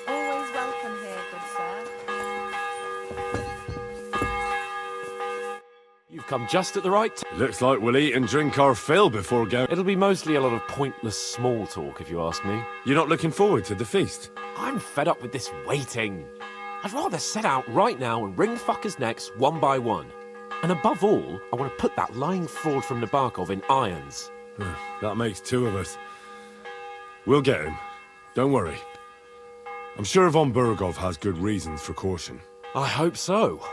Always welcome here, good sir. You've come just at the right time. Looks like we'll eat and drink our fill before going. It'll be mostly a lot of pointless small talk, if you ask me. You're not looking forward to the feast? I'm fed up with this waiting. I'd rather set out right now and wring fuckers' necks one by one. And above all, I want to put that lying fraud from Nabokov in irons. That makes two of us. We'll get him. Don't worry. I'm sure von Burgov has good reasons for caution. I hope so.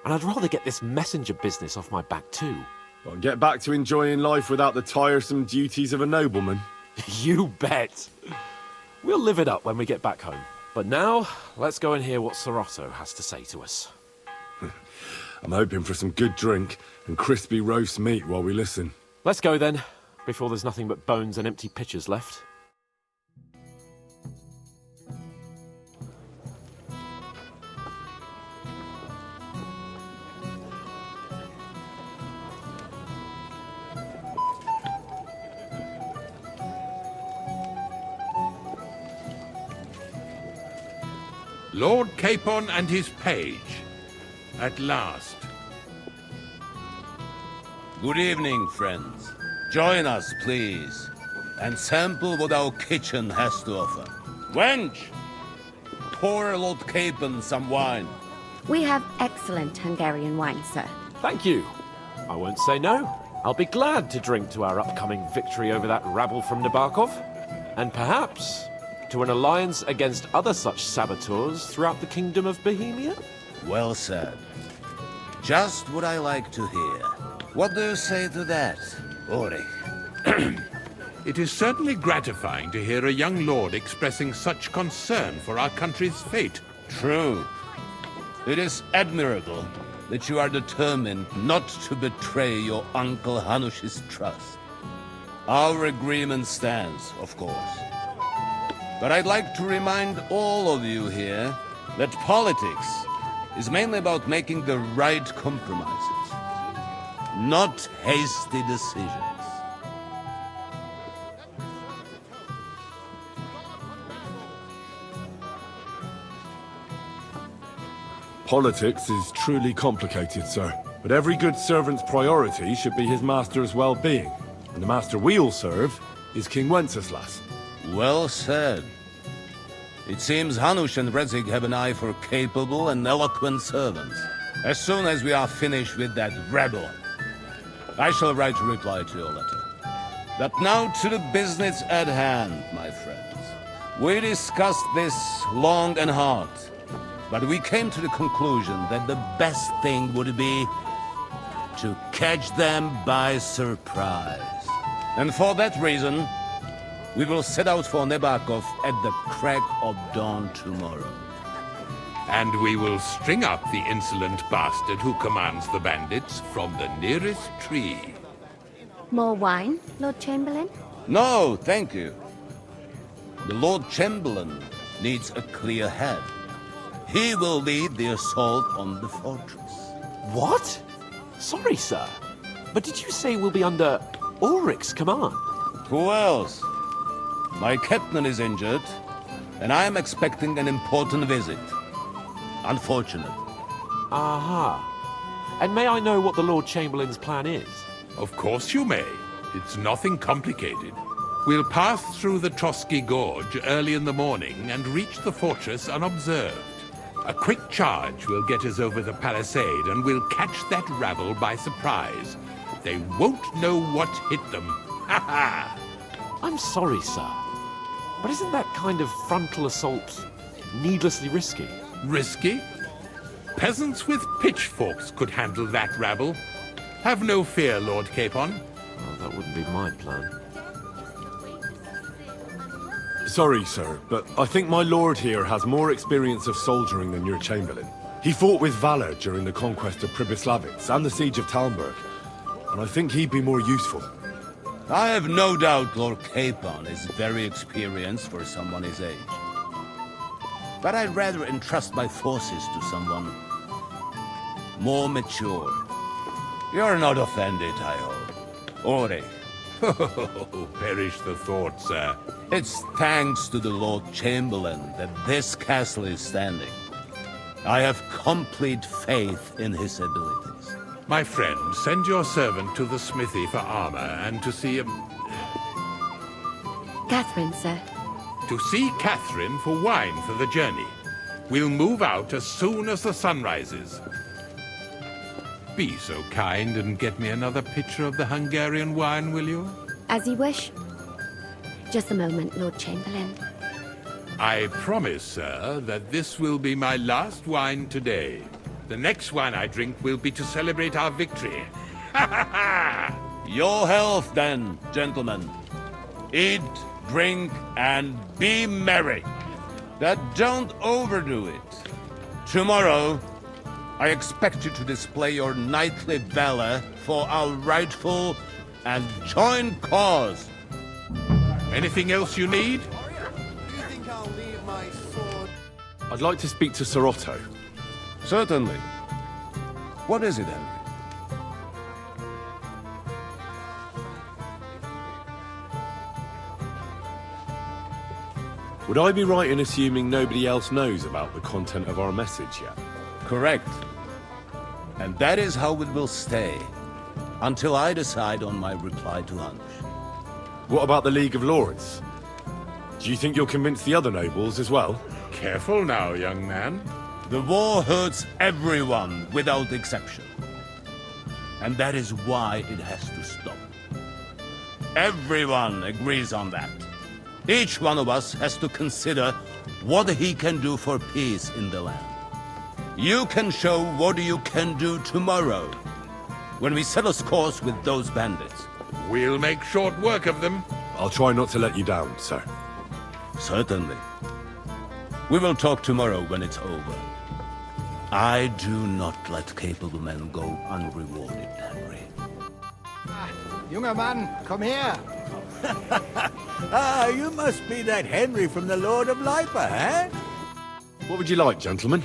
And I'd rather get this messenger business off my back too. Well, get back to enjoying life without the tiresome duties of a nobleman. You bet. We'll live it up when we get back home. But now, let's go and hear what Sorotto has to say to us. I'm hoping for some good drink and crispy roast meat while we listen. Let's go then, before there's nothing but bones and empty pitchers left. Lord Capon and his page. At last. Good evening, friends. Join us, please, and sample what our kitchen has to offer. Wench, pour Lord Capon some wine. We have excellent Hungarian wine, sir. Thank you. I won't say no. I'll be glad to drink to our upcoming victory over that rabble from Nabokov. And perhaps to an alliance against other such saboteurs throughout the kingdom of Bohemia? Well said. Just what I like to hear. What do you say to that, Ulrich? It is certainly gratifying to hear a young lord expressing such concern for our country's fate. True. It is admirable that you are determined not to betray your Uncle Hanush's trust. Our agreement stands, of course. But I'd like to remind all of you here that politics is mainly about making the right compromises, not hasty decisions. Politics is truly complicated, sir. But every good servant's priority should be his master's well-being. And the master we'll serve is King Wenceslas. Well said. It seems Hanush and Rezig have an eye for capable and eloquent servants. As soon as we are finished with that rebel, I shall write a reply to your letter. But now to the business at hand, my friends. We discussed this long and hard, but we came to the conclusion that the best thing would be to catch them by surprise. And for that reason, we will set out for Nabokov at the crack of dawn tomorrow. And we will string up the insolent bastard who commands the bandits from the nearest tree. More wine, Lord Chamberlain? No, thank you. The Lord Chamberlain needs a clear head. He will lead the assault on the fortress. What? Sorry, sir. But did you say we'll be under Ulrich's command? Who else? My captain is injured, and I am expecting an important visit. Unfortunate. Aha. And may I know what the Lord Chamberlain's plan is? Of course you may. It's nothing complicated. We'll pass through the Trotsky Gorge early in the morning and reach the fortress unobserved. A quick charge will get us over the palisade and we'll catch that rabble by surprise. They won't know what hit them. Ha ha! I'm sorry, sir, but isn't that kind of frontal assault needlessly risky? Risky? Peasants with pitchforks could handle that rabble. Have no fear, Lord Capon. Well, that wouldn't be my plan. Sorry, sir, but I think my lord here has more experience of soldiering than your chamberlain. He fought with valor during the conquest of Pribyslavitz and the siege of Talmberg, and I think he'd be more useful. I have no doubt Lord Capon is very experienced for someone his age. But I'd rather entrust my forces to someone more mature. You're not offended, I hope. Ore. Oh, perish the thought, sir. It's thanks to the Lord Chamberlain that this castle is standing. I have complete faith in his abilities. My friend, send your servant to the smithy for armor and to see Catherine, sir. To see Catherine for wine for the journey. We'll move out as soon as the sun rises. Be so kind and get me another pitcher of the Hungarian wine, will you? As you wish. Just a moment, Lord Chamberlain. I promise, sir, that this will be my last wine today. The next wine I drink will be to celebrate our victory. Ha ha ha! Your health, then, gentlemen. Eat, drink, and be merry. But don't overdo it. Tomorrow, I expect you to display your knightly valor for our rightful and joint cause. Anything else you need? I'd like to speak to Sir Otto. Certainly. What is it, Henry? Would I be right in assuming nobody else knows about the content of our message yet? Correct. And that is how it will stay, until I decide on my reply to Hunch. What about the League of Lords? Do you think you'll convince the other nobles as well? Careful now, young man. The war hurts everyone without exception. And that is why it has to stop. Everyone agrees on that. Each one of us has to consider what he can do for peace in the land. You can show what you can do tomorrow, when we settle scores with those bandits. We'll make short work of them. I'll try not to let you down, sir. Certainly. We will talk tomorrow when it's over. I do not let capable men go unrewarded, Henry. Junger Mann, komm her! You must be that Henry from the Lord of Lipa, eh? What would you like, gentlemen?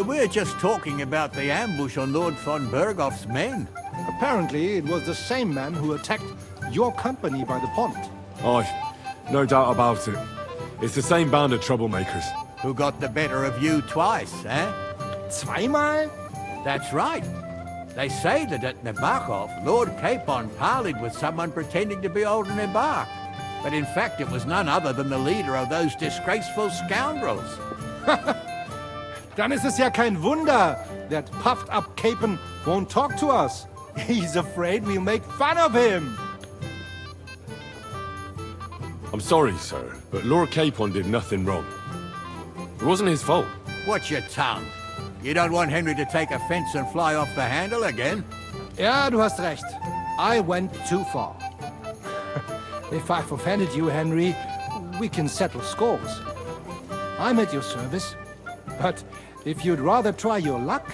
We're just talking about the ambush on Lord von Bergoff's men. Apparently, it was the same man who attacked your company by the pond. Aye, no doubt about it. It's the same band of troublemakers. Who got the better of you twice, eh? Zweimal? That's right. They say that at Nabokov, Lord Capon parleyed with someone pretending to be old Naboth. But in fact, it was none other than the leader of those disgraceful scoundrels. Dann ist es ja kein Wunder that puffed-up Capon won't talk to us. He's afraid we'll make fun of him. I'm sorry, sir, but Lord Capon did nothing wrong. It wasn't his fault. Watch your tongue. You don't want Henry to take offense and fly off the handle again? Ja, du hast recht. I went too far. If I've offended you, Henry, we can settle scores. I'm at your service. But if you'd rather try your luck,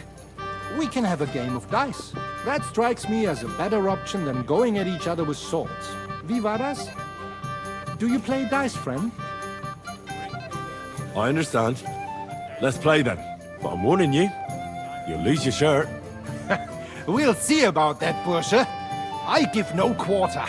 we can have a game of dice. That strikes me as a better option than going at each other with swords. Wie war das? Do you play dice, friend? I understand. Let's play then. But I'm warning you, you'll lose your shirt. We'll see about that, Bursche. I give no quarter.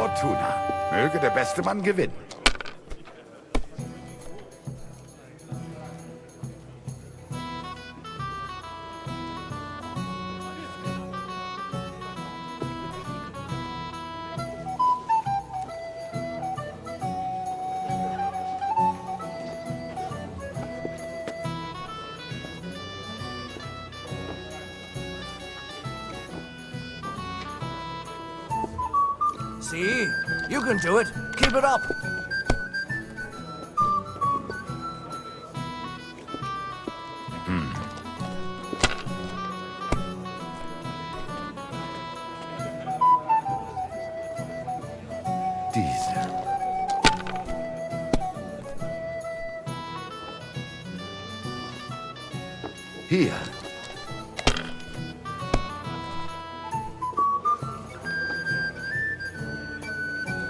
Fortuna. Möge der beste Mann gewinnen. See? You can do it. Keep it up. Diese. Hier.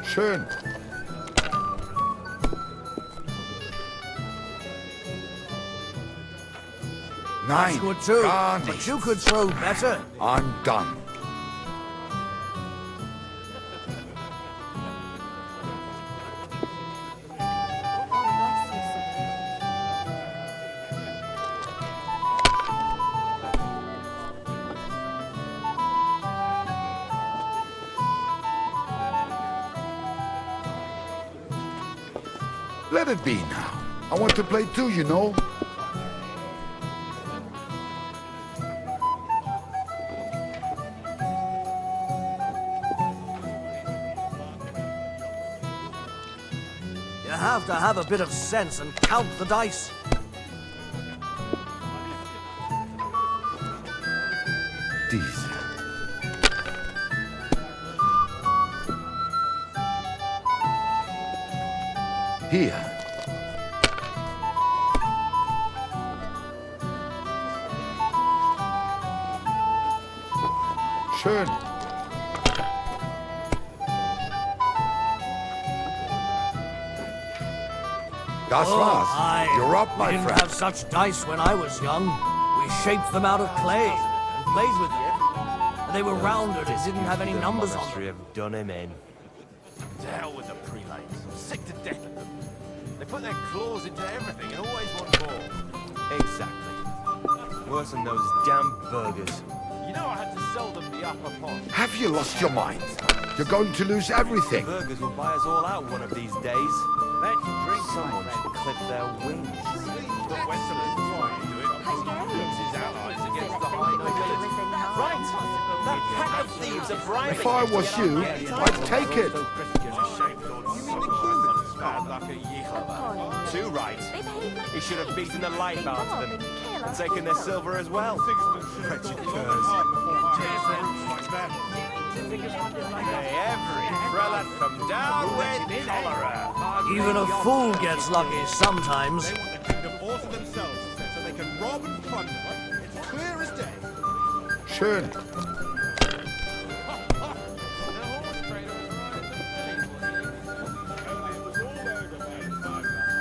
Schön. Nein, That's good too. gar But nicht. you could throw better. I'm done. Let it be now. I want to play too, you know. You have to have a bit of sense and count the dice. Diese. Hier. Schön. Das war's. You're up, my we didn't friend. have such dice when I was young. We shaped them out of clay and played with them. And they were rounded and didn't have any numbers on them. have done him in. To hell with the prelates. I'm sick to death of them. They put their claws into everything and always want more. Exactly. Worse than those damn burgers. You know I had to sell them the upper pot. Have you lost your mind? You're going to lose everything. Burgers will buy us all out one of these days. Let's drink. Someone should clip their wings. The Westerland's trying to do it. Looks his allies against the high nobility. Right! That pack of thieves are bribing If I was you, I'd take it. Bad luck at Yehovah. Too right. He should have beaten the life out of them and taken their silver as well. Wretched curs. May every prelate come down with cholera. Even a fool gets lucky sometimes. They want the kingdom all to themselves, so they can rob and plunder. It's clear as day. Schön.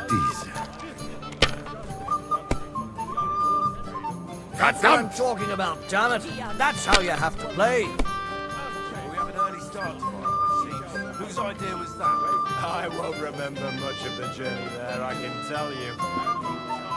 Diese. That's what I'm talking about, damn it. That's how you have to play. We have an early start tomorrow, it seems. Whose idea was that? I won't remember much of the journey there, I can tell you.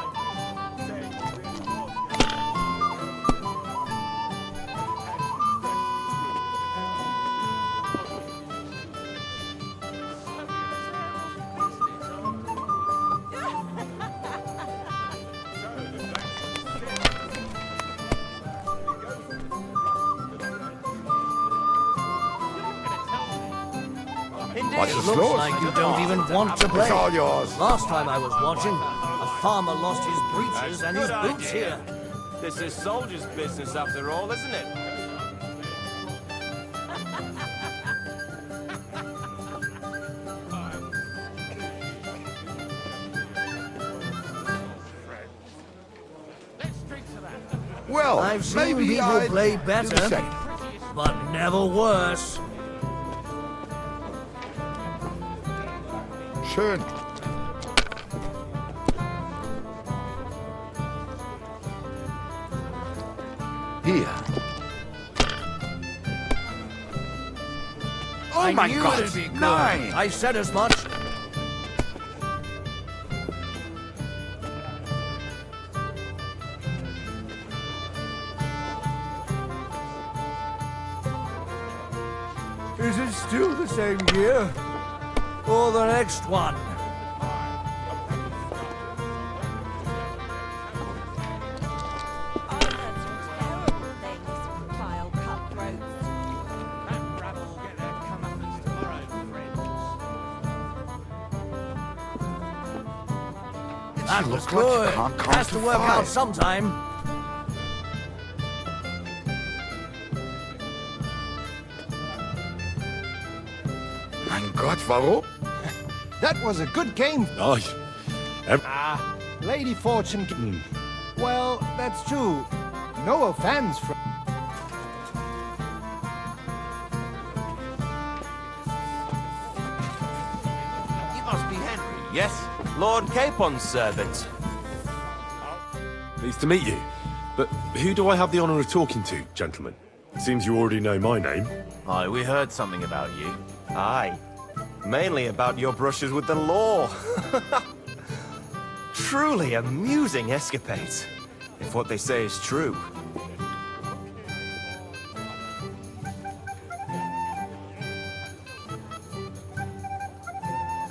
Was ist Looks los? like you don't even want to play. It's all yours. Last time I was watching, a farmer lost his breeches and his boots here. This is soldier's business after all, isn't it? Well, I've seen maybe people I'd play do the better, same. but never worse. Schön. Hier. I Oh my knew God, it'd be good. 9! I said as much. Is it still the same year? Or the next one? That was looks like you good. can't count Has to to work out 5. sometime. Mein Gott, warum? That was a good game. Aye. Lady Fortune. Well, that's true. No offense from. You must be Henry, yes? Lord Capon's servant. Pleased to meet you. But who do I have the honour of talking to, gentlemen? Seems you already know my name. Aye, we heard something about you. Aye. Mainly about your brushes with the law. Truly amusing escapades, if what they say is true.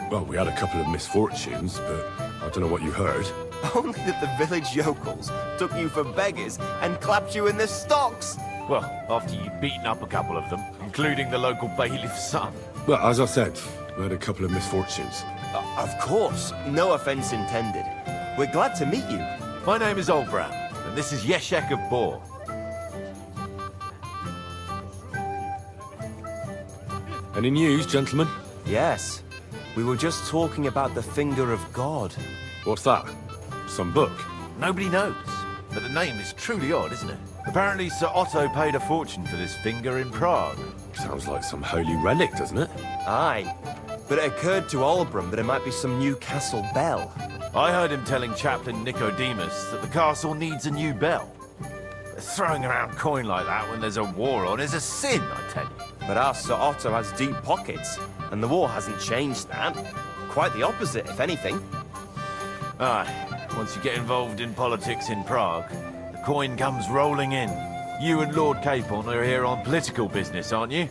Well, we had a couple of misfortunes, but I don't know what you heard. Only that the village yokels took you for beggars and clapped you in the stocks. Well, after you'd beaten up a couple of them, including the local bailiff's son. Well, as I said, we had a couple of misfortunes. Of course, no offense intended. We're glad to meet you. My name is Oldbrown, and this is Yeshek of Bohr. Any news, gentlemen? Yes. We were just talking about the finger of God. What's that? Some book? Nobody knows, but the name is truly odd, isn't it? Apparently Sir Otto paid a fortune for this finger in Prague. Sounds like some holy relic, doesn't it? Aye. But it occurred to Olbram that it might be some new castle bell. I heard him telling Chaplain Nicodemus that the castle needs a new bell. Throwing around coin like that when there's a war on is a sin, I tell you. But our Sir Otto has deep pockets, and the war hasn't changed that. Quite the opposite, if anything. Aye, once you get involved in politics in Prague, the coin comes rolling in. You and Lord Capon are here on political business, aren't you?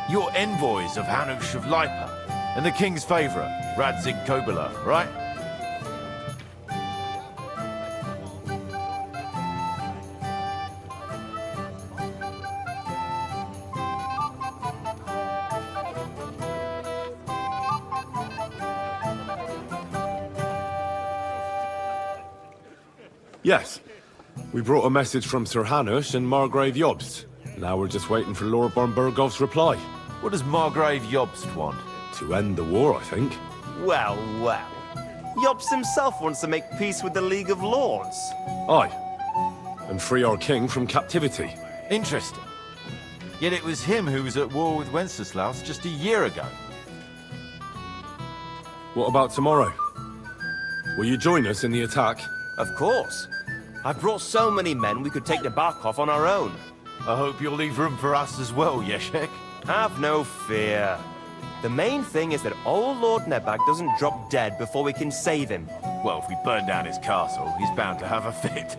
You're envoys of Hanush of Lipa, and the king's favourite, Radzig Kobyla, right? Yes. We brought a message from Sir Hanush and Margrave Jobst. Now we're just waiting for Lord Bornbergov's reply. What does Margrave Jobst want? To end the war, I think. Well, well. Jobst himself wants to make peace with the League of Lords. Aye. And free our king from captivity. Interesting. Yet it was him who was at war with Wenceslaus just a year ago. What about tomorrow? Will you join us in the attack? Of course. I've brought so many men we could take the Barkov on our own. I hope you'll leave room for us as well, Yeshek. Have no fear. The main thing is that old Lord Nebag doesn't drop dead before we can save him. Well, if we burn down his castle, he's bound to have a fit.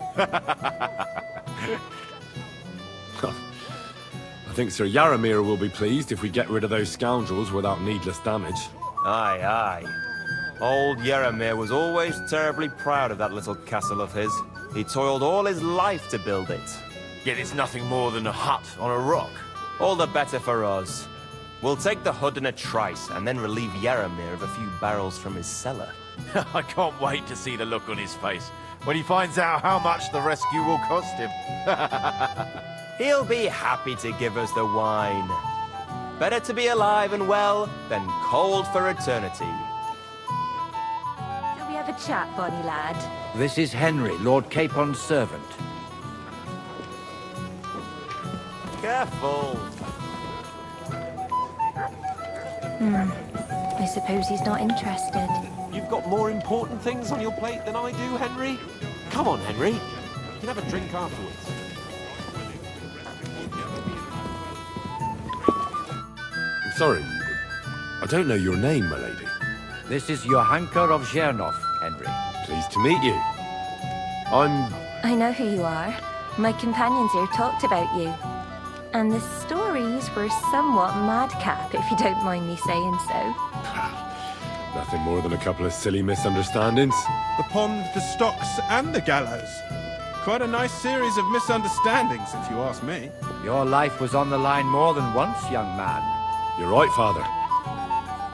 I think Sir Yaramir will be pleased if we get rid of those scoundrels without needless damage. Aye, aye. Old Yaramir was always terribly proud of that little castle of his. He toiled all his life to build it. Yet it's nothing more than a hut on a rock. All the better for us. We'll take the hood in a trice and then relieve Yaramir of a few barrels from his cellar. I can't wait to see the look on his face when he finds out how much the rescue will cost him. He'll be happy to give us the wine. Better to be alive and well than cold for eternity. Shall we have a chat, bonny lad? This is Henry, Lord Capon's servant. Careful. I suppose he's not interested. You've got more important things on your plate than I do, Henry? Come on, Henry. You can have a drink afterwards. I'm sorry, I don't know your name, my lady. This is Johanka of Zhernov, Henry. Pleased to meet you. I know who you are. My companions here talked about you. And the stories were somewhat madcap, if you don't mind me saying so. Nothing more than a couple of silly misunderstandings. The pond, the stocks, and the gallows. Quite a nice series of misunderstandings, if you ask me. Your life was on the line more than once, young man. You're right, Father.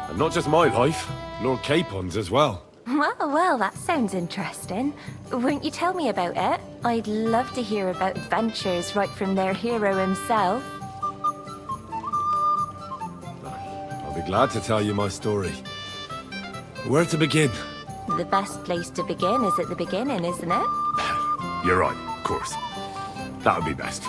And not just my life, Lord Capon's as well. Well, that sounds interesting. Won't you tell me about it? I'd love to hear about adventures right from their hero himself. I'll be glad to tell you my story. Where to begin? The best place to begin is at the beginning, isn't it? You're right, of course. That would be best.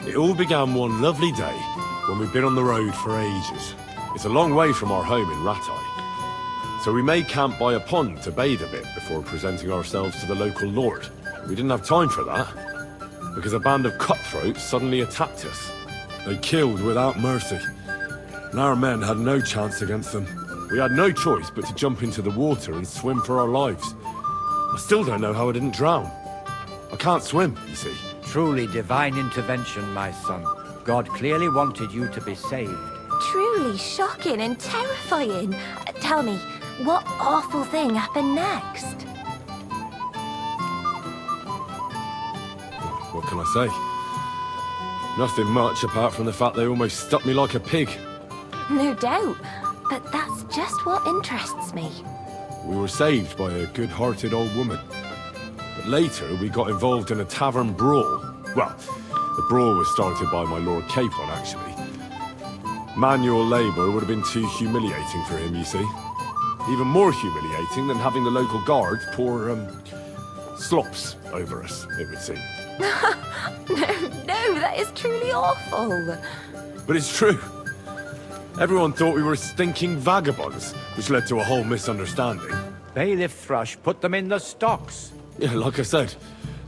It all began one lovely day when we'd been on the road for ages. It's a long way from our home in Rattay. So we made camp by a pond to bathe a bit before presenting ourselves to the local lord. We didn't have time for that, because a band of cutthroats suddenly attacked us. They killed without mercy, and our men had no chance against them. We had no choice but to jump into the water and swim for our lives. I still don't know how I didn't drown. I can't swim, you see. Truly divine intervention, my son. God clearly wanted you to be saved. Truly shocking and terrifying. Tell me, what awful thing happened next? What can I say? Nothing much apart from the fact they almost stuck me like a pig. No doubt, but that's just what interests me. We were saved by a good-hearted old woman. But later, we got involved in a tavern brawl. Well, the brawl was started by my Lord Capon, actually. Manual labour would have been too humiliating for him, you see. Even more humiliating than having the local guards pour, slops over us, it would seem. No, that is truly awful. But it's true. Everyone thought we were stinking vagabonds, which led to a whole misunderstanding. Bailiff Thrush put them in the stocks. Yeah, like I said,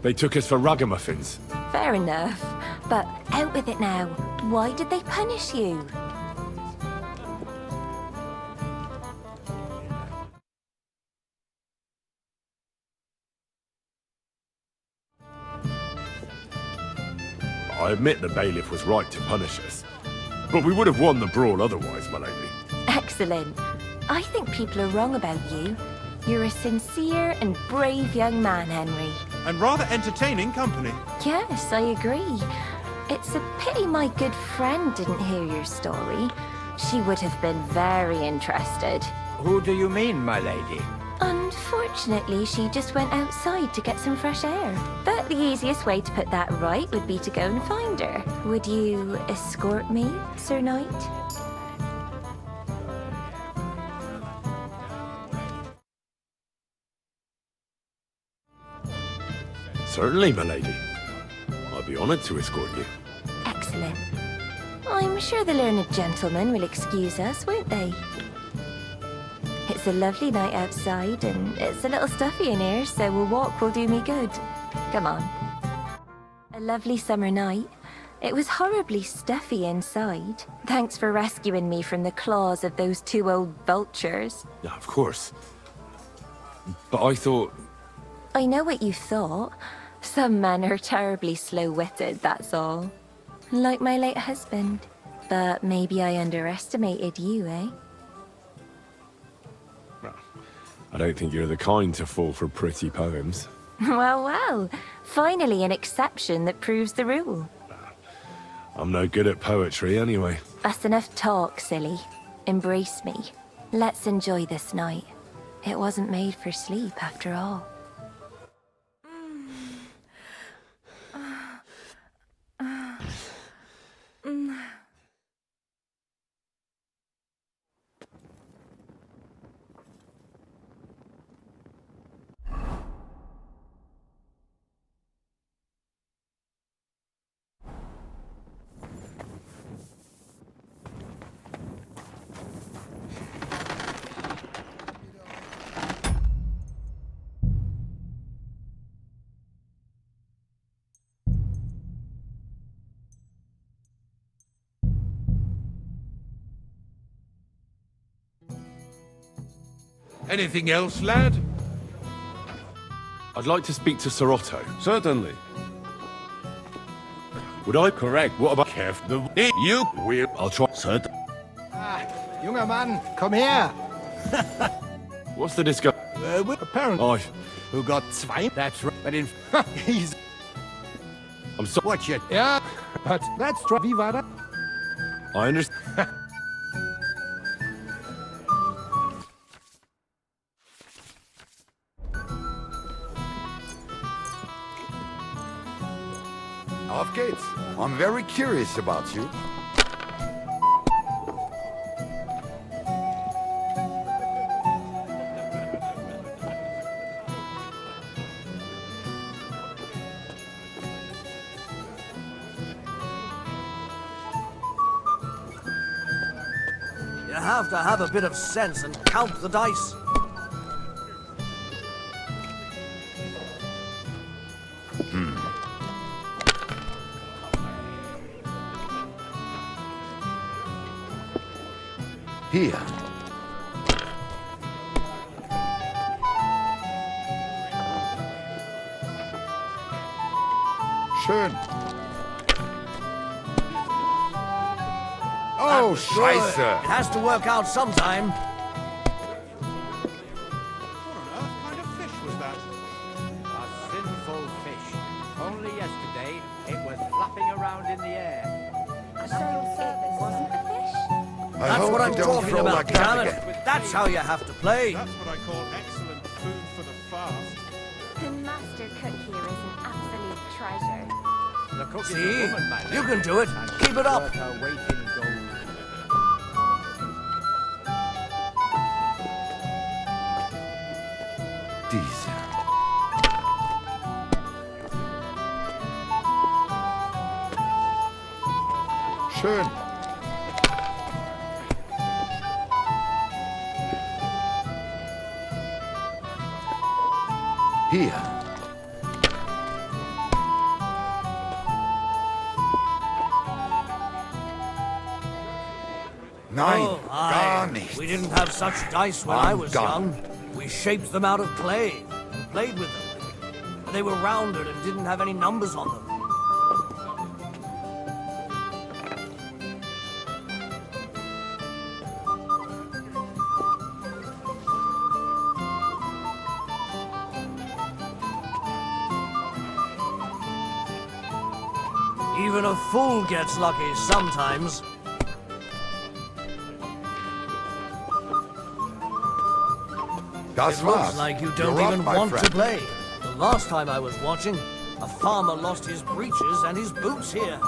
they took us for ragamuffins. Fair enough. But out with it now. Why did they punish you? I admit the bailiff was right to punish us. But we would have won the brawl otherwise, my lady. Excellent. I think people are wrong about you. You're a sincere and brave young man, Henry. And rather entertaining company. Yes, I agree. It's a pity my good friend didn't hear your story. She would have been very interested. Who do you mean, my lady? Unfortunately, she just went outside to get some fresh air. But the easiest way to put that right would be to go and find her. Would you escort me, Sir Knight? Certainly, my lady. I'd be honored to escort you. Excellent. I'm sure the learned gentlemen will excuse us, won't they? It's a lovely night outside, and it's a little stuffy in here, so a walk will do me good. Come on. A lovely summer night. It was horribly stuffy inside. Thanks for rescuing me from the claws of those two old vultures. Yeah, of course. But I thought... I know what you thought. Some men are terribly slow-witted, that's all. Like my late husband. But maybe I underestimated you, eh? I don't think you're the kind to fall for pretty poems. Well. Finally an exception that proves the rule. I'm no good at poetry anyway. That's enough talk, silly. Embrace me. Let's enjoy this night. It wasn't made for sleep, after all. Anything else, lad? I'd like to speak to Sir Otto. Certainly. Would I correct? What about Kev? You will. I'll try. Junger Mann, komm her! What's the discussion? Apparently. Who got zwei? That's right. But in he's. I'm sorry. Watch it. Yeah, but that's right. Wie war das? I understand. Auf geht's. I'm very curious about you. You have to have a bit of sense and count the dice. Hier. Schön. Oh, Scheiße. It has to work out sometime. A sinful fish. Only yesterday, it was flapping around in the air. So it wasn't a fish? That's what I'm talking about, like that damn it. again. That's how you have to play. That's what I call excellent food for the fast. The master cook here is an absolute treasure. The cook is a See? woman, my lad. You can do it. And Keep she's it up. worth her weight in gold. Diese. Schön. Hier. Nein, Oh, gar aye. nicht. We didn't have such dice when I was young. We shaped them out of clay and played with them. They were rounded and didn't have any numbers on them. Even a fool gets lucky sometimes. Das It looks war's. like you don't You're up, even my want to friend. play. The last time I was watching, a farmer lost his breeches and his boots here.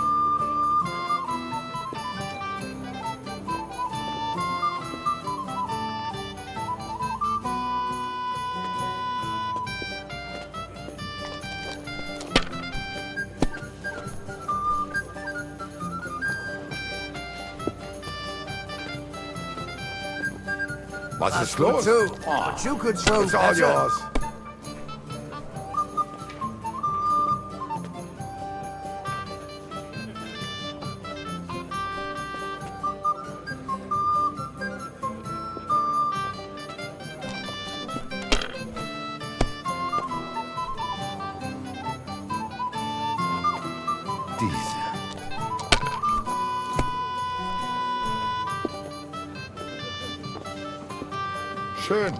Was That's ist good los? too, but you could throw It's all better. yours. Diese. Schön.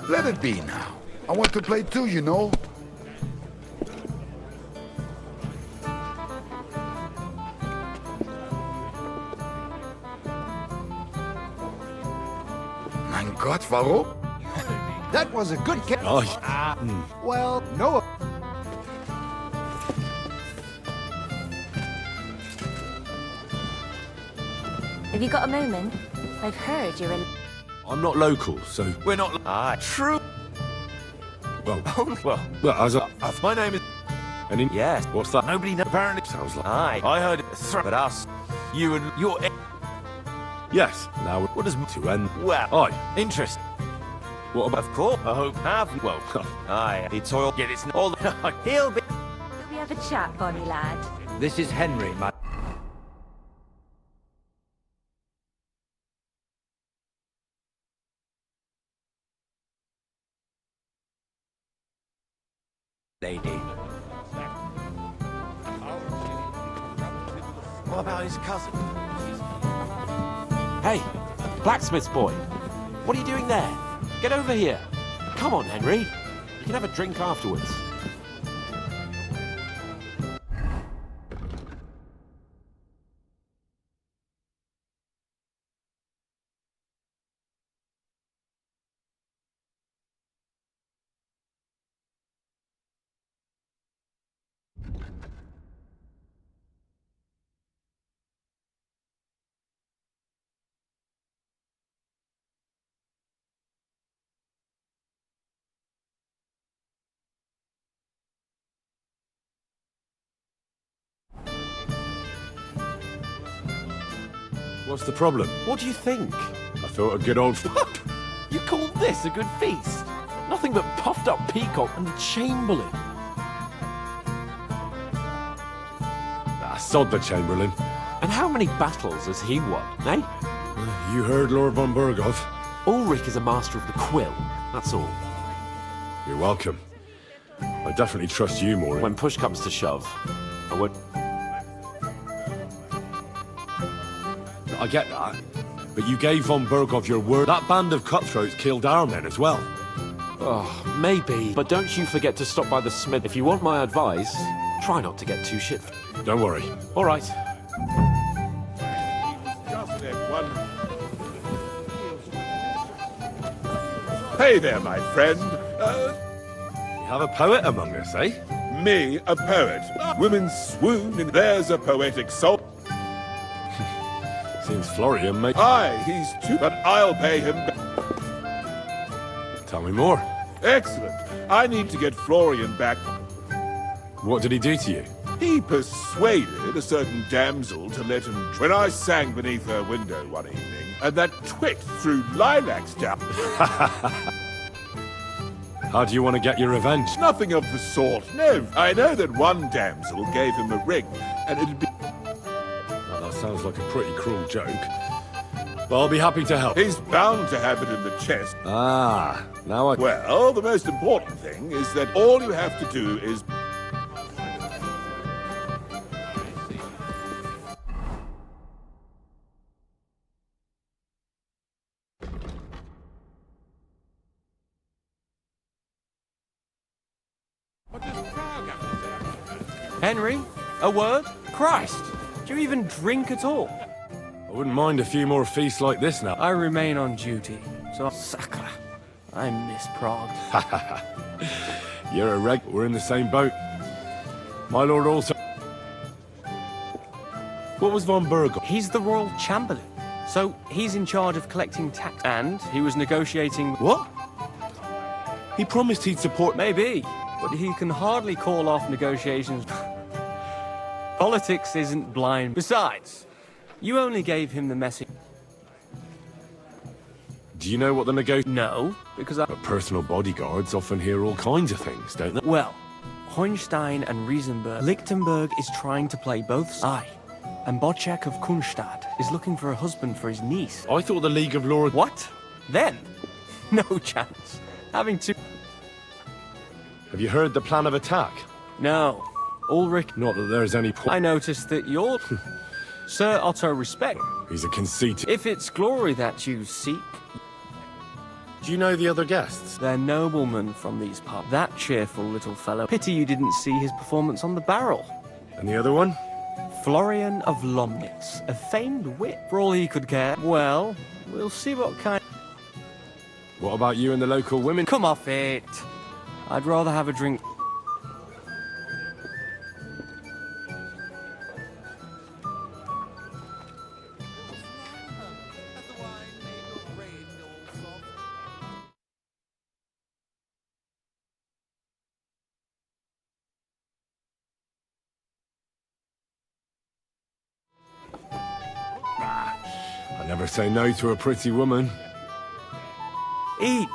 Let it be now. I want to play too, you know. Mein Gott, warum? That was a good catch. Oh, Well, no. Have you got a moment? I've heard you're in. I'm not local, so... We're not... Aye. True. Well, Well, as a... my name is... And in... Yes. What's that? Nobody knows. Apparently... Sounds like... Aye. I heard it. But us. You and your... Yes. Now, What does... to end... Well. Aye. Interest. What about... Of course. I hope... Have... Well... Aye. He toiled... Get it's... All the... He'll be... Will we have a chat, bonny lad? This is Henry, my... lady. What about his cousin? Hey, blacksmith's boy. What are you doing there? Get over here. Come on, Henry. You can have a drink afterwards. What's the problem? What do you think? I thought a good old... You call this a good feast? Nothing but puffed up peacock and the chamberlain. Sod the Chamberlain. And how many battles has he won, eh? You heard Lord von Burgov? Ulrich is a master of the quill, that's all. You're welcome. I definitely trust you more. When push comes to shove, I won't... I get that. But you gave von Burgov your word. That band of cutthroats killed our men as well. Oh, maybe. But don't you forget to stop by the smith. If you want my advice, try not to get too shit. Don't worry. All right. Just that one. Hey there, my friend. You have a poet among us, eh? Me, a poet. Women swoon, and there's a poetic soul. Seems Florian may... Aye, he's too, but I'll pay him. Tell me more. Excellent. I need to get Florian back. What did he do to you? He persuaded a certain damsel to let him... When I sang beneath her window one evening, and that twit threw lilacs down... How do you want to get your revenge? Nothing of the sort. No, I know that one damsel gave him a ring, and it'd be... Well, that sounds like a pretty cruel joke. But I'll be happy to help. He's bound to have it in the chest. Ah, now I... Well, the most important thing is that all you have to do is... Henry, a word? Christ, do you even drink at all? I wouldn't mind a few more feasts like this now. I remain on duty, so sacre. I miss Prague. You're a reg. We're in the same boat. My lord also... What was von Burgov? He's the royal chamberlain, so he's in charge of collecting tax. And he was negotiating... What? He promised he'd support... Maybe, but he can hardly call off negotiations. Politics isn't blind. Besides, you only gave him the message. Do you know what the No, because I... But personal bodyguards often hear all kinds of things, don't they? Well, Hohenstein and Riesenberg. Lichtenberg is trying to play both sides. And Bocek of Kunstadt is looking for a husband for his niece. I thought the League of Lords... What? Then? No chance. Having to... Have you heard the plan of attack? No. Ulrich... Not that there's any point. I noticed that you're... Sir Otto Respect. He's a conceit. If it's glory that you seek... Do you know the other guests? They're noblemen from these parts. That cheerful little fellow. Pity you didn't see his performance on the barrel. And the other one? Florian of Lomnitz, a famed wit. For all he could care. Well, we'll see what kind... What about you and the local women? Come off it. I'd rather have a drink. Never say no to a pretty woman. Eat,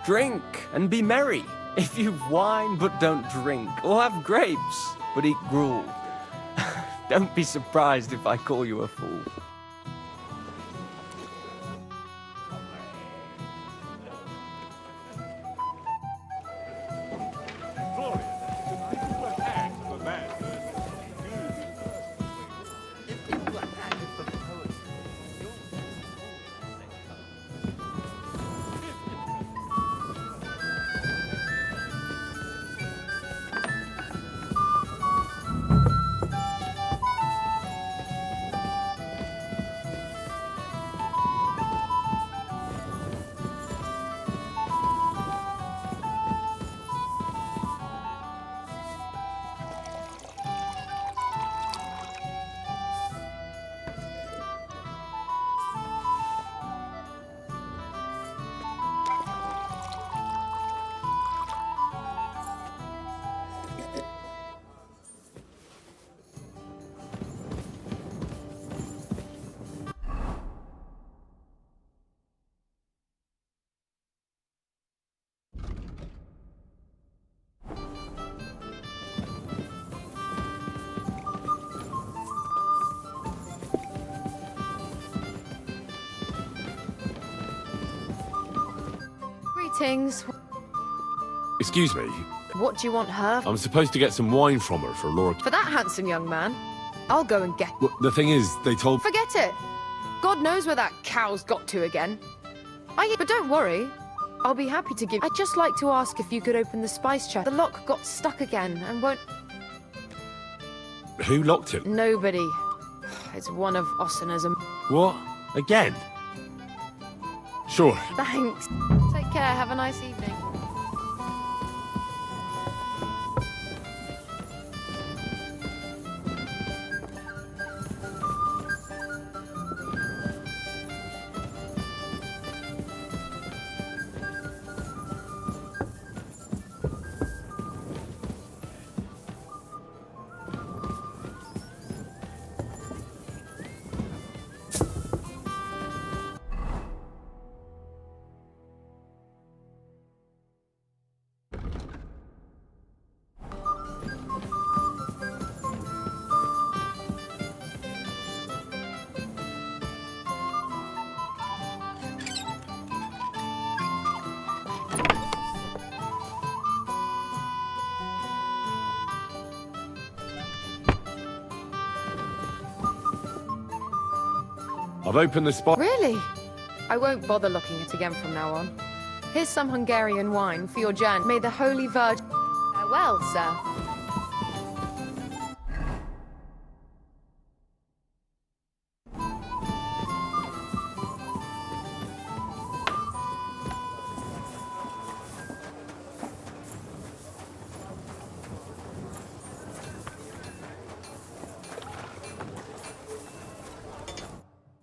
drink, and be merry. If you've wine but don't drink, or have grapes but eat gruel, don't be surprised if I call you a fool. Greetings. Excuse me, What do you want her I'm supposed to get some wine from her for Laura. for that handsome young man? I'll go and get. Well, the thing is, they told... Forget it. God knows where that cow's got to again. But don't worry. I'll be happy to give. I'd just like to ask if you could open the spice chest. The lock got stuck again and won't. Who locked it? Nobody. It's one of Osina's. What? Again? Sure. Thanks. Take care. Have a nice evening. I've opened the spot. Really? I won't bother looking at it again from now on. Here's some Hungarian wine for your journey. May the Holy Virgin... Farewell, sir.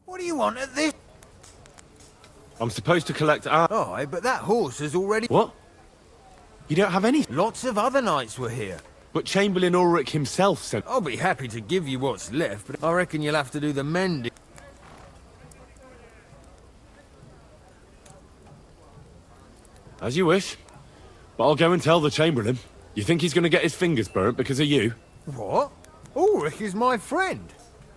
What do you want at this? I'm supposed to collect our... Oh, but that horse has already... What? You don't have any? Lots of other knights were here. But Chamberlain Ulrich himself said... I'll be happy to give you what's left, but I reckon you'll have to do the mending. As you wish. But I'll go and tell the Chamberlain. You think he's going to get his fingers burnt because of you? What? Ulrich is my friend.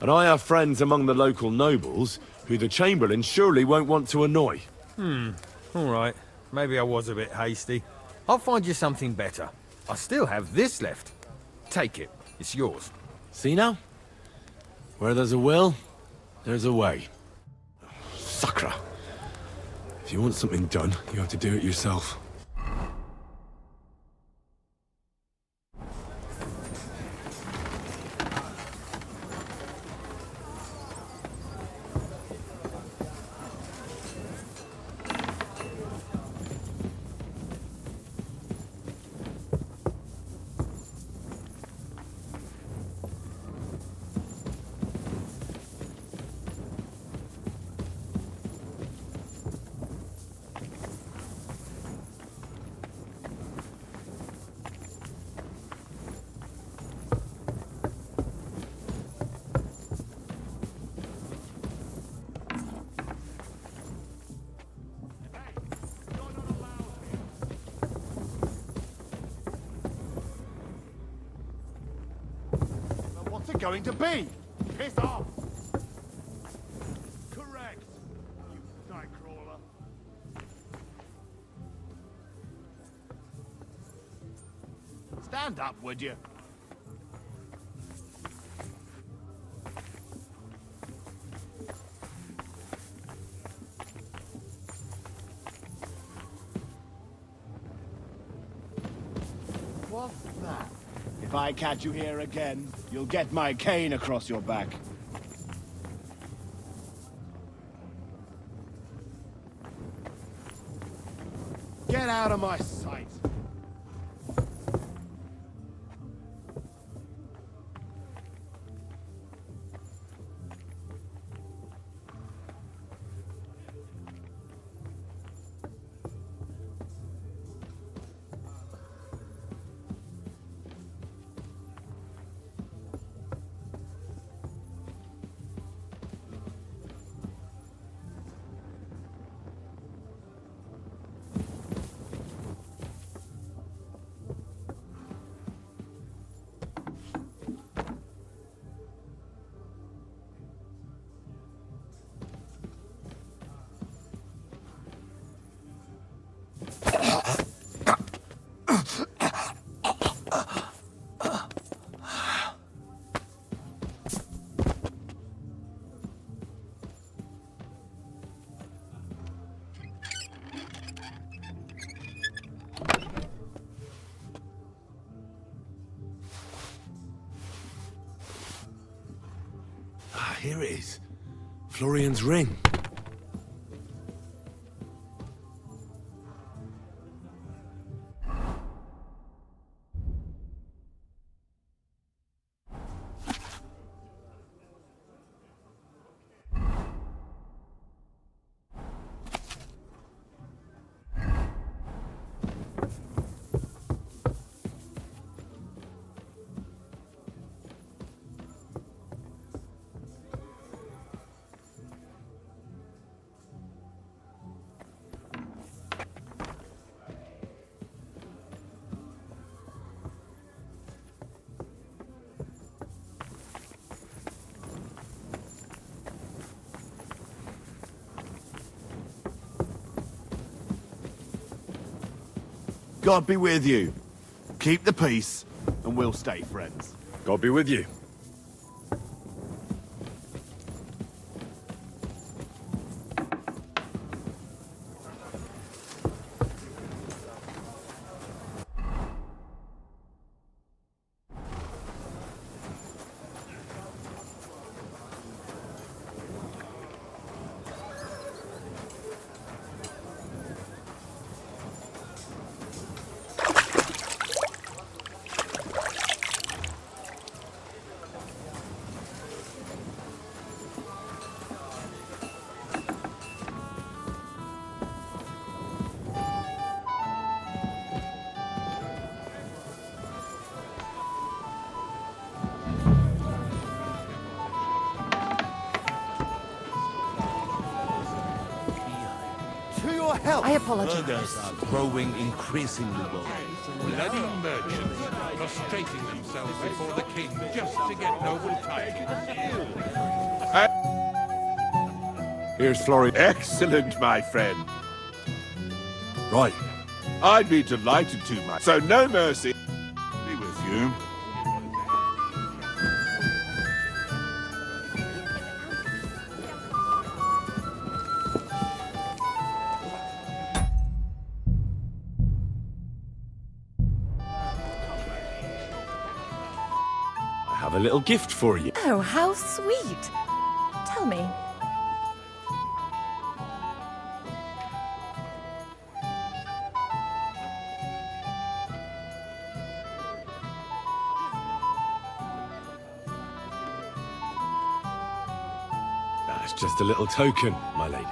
And I have friends among the local nobles who the Chamberlain surely won't want to annoy. All right. Maybe I was a bit hasty. I'll find you something better. I still have this left. Take it. It's yours. See now? Where there's a will, there's a way. Sucker. If you want something done, you have to do it yourself. going to be? Piss off! Correct, you nightcrawler. Stand up, would you? What's that? If I catch you here again, you'll get my cane across your back. Get out of my sight. Here it is. Florian's ring. God be with you. Keep the peace, and we'll stay friends. God be with you. I apologize. Burgers are growing increasingly bold. Bloody merchants prostrating themselves before the king just to get noble titles. Here's Florian. Excellent, my friend. Right. I'd be delighted to, my... So no mercy. Be with you. I have a little gift for you. Oh, how sweet. Tell me. That's just a little token, my lady.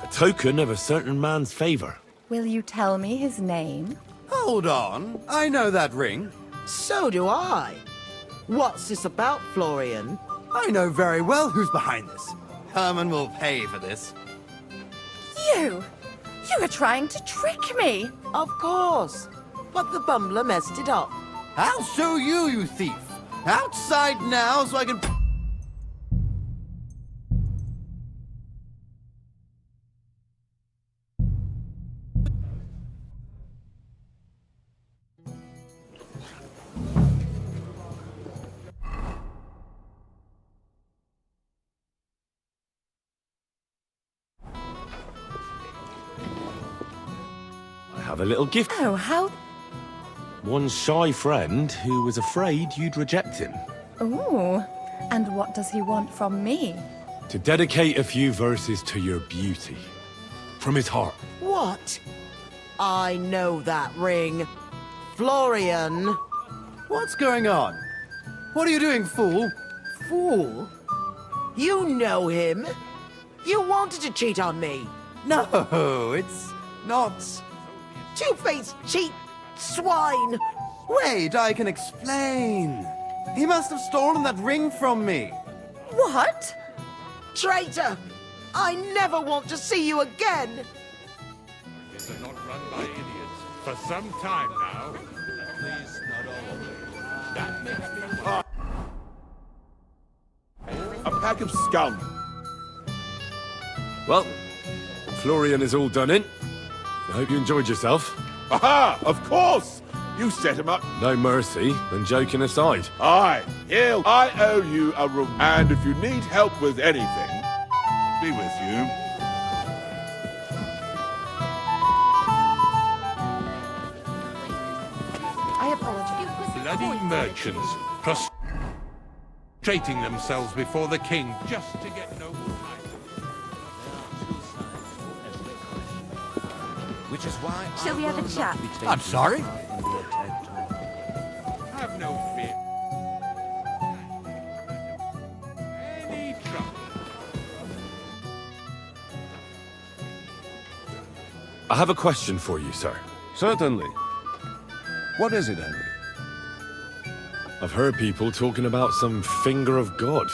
A token of a certain man's favor. Will you tell me his name? Hold on. I know that ring. So do I. What's this about, Florian? I know very well who's behind this. Herman will pay for this. You! You were trying to trick me! Of course. But the bumbler messed it up. I'll show you, you thief. Outside now so I can... Have a little gift. Oh, how... One shy friend who was afraid you'd reject him. Ooh. And what does he want from me? To dedicate a few verses to your beauty. From his heart. What? I know that ring. Florian. What's going on? What are you doing, fool? Fool? You know him. You wanted to cheat on me. No, it's not... Two-faced cheat swine! Wait, I can explain. He must have stolen that ring from me. What? Traitor! I never want to see you again! These are not run by idiots for some time now. At least not all of them. That makes me... A pack of scum. Well, Florian is all done in. I hope you enjoyed yourself. Aha! Of course! You set him up. No mercy, and joking aside. I owe you a room. And if you need help with anything, be with you. I apologize. Bloody merchants prostrating themselves before the king just to get noble title. Which is why Shall we have a chat? I'm sorry. Have no fear. Any trouble. I have a question for you, sir. Certainly. What is it, Henry? I've heard people talking about some finger of God.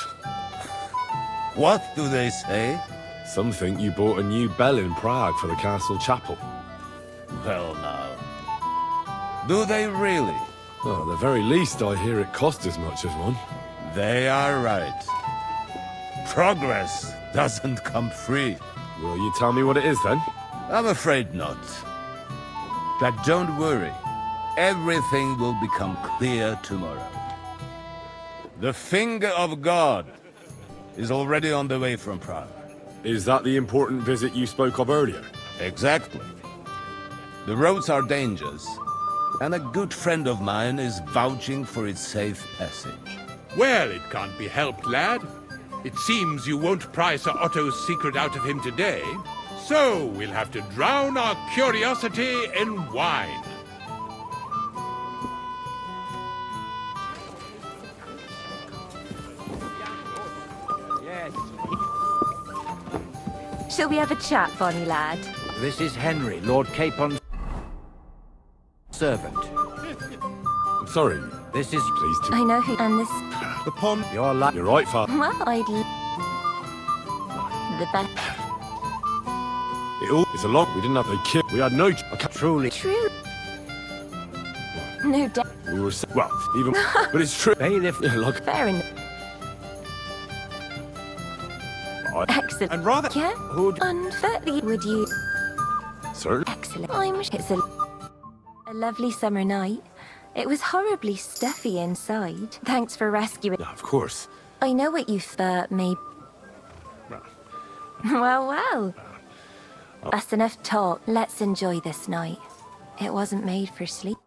What do they say? Some think you bought a new bell in Prague for the castle chapel. Well, now. Do they really? Well, at the very least, I hear it cost as much as one. They are right. Progress doesn't come free. Will you tell me what it is, then? I'm afraid not. But don't worry. Everything will become clear tomorrow. The finger of God is already on the way from Prague. Is that the important visit you spoke of earlier? Exactly. The roads are dangerous, and a good friend of mine is vouching for its safe passage. Well, it can't be helped, lad. It seems you won't pry Sir Otto's secret out of him today, so we'll have to drown our curiosity in wine. Shall we have a chat, bonny lad? This is Henry, Lord Capon's servant. I'm sorry. This is... Please to... I know who... And this... The pond. You're right, Father. Well, I'd... The best... It's a lot. We didn't have a kid. We had no... Truly... True. No doubt. We were... Well, even... But it's true. Bailiff... Yeah, like... Fair enough. Excellent. And rather... Yeah? Unfairly, would you... Sir? Excellent. It's a lovely summer night. It was horribly stuffy inside. Thanks for rescuing... Yeah, of course. I know what you thought, maybe... Well. That's enough talk. Let's enjoy this night. It wasn't made for sleep.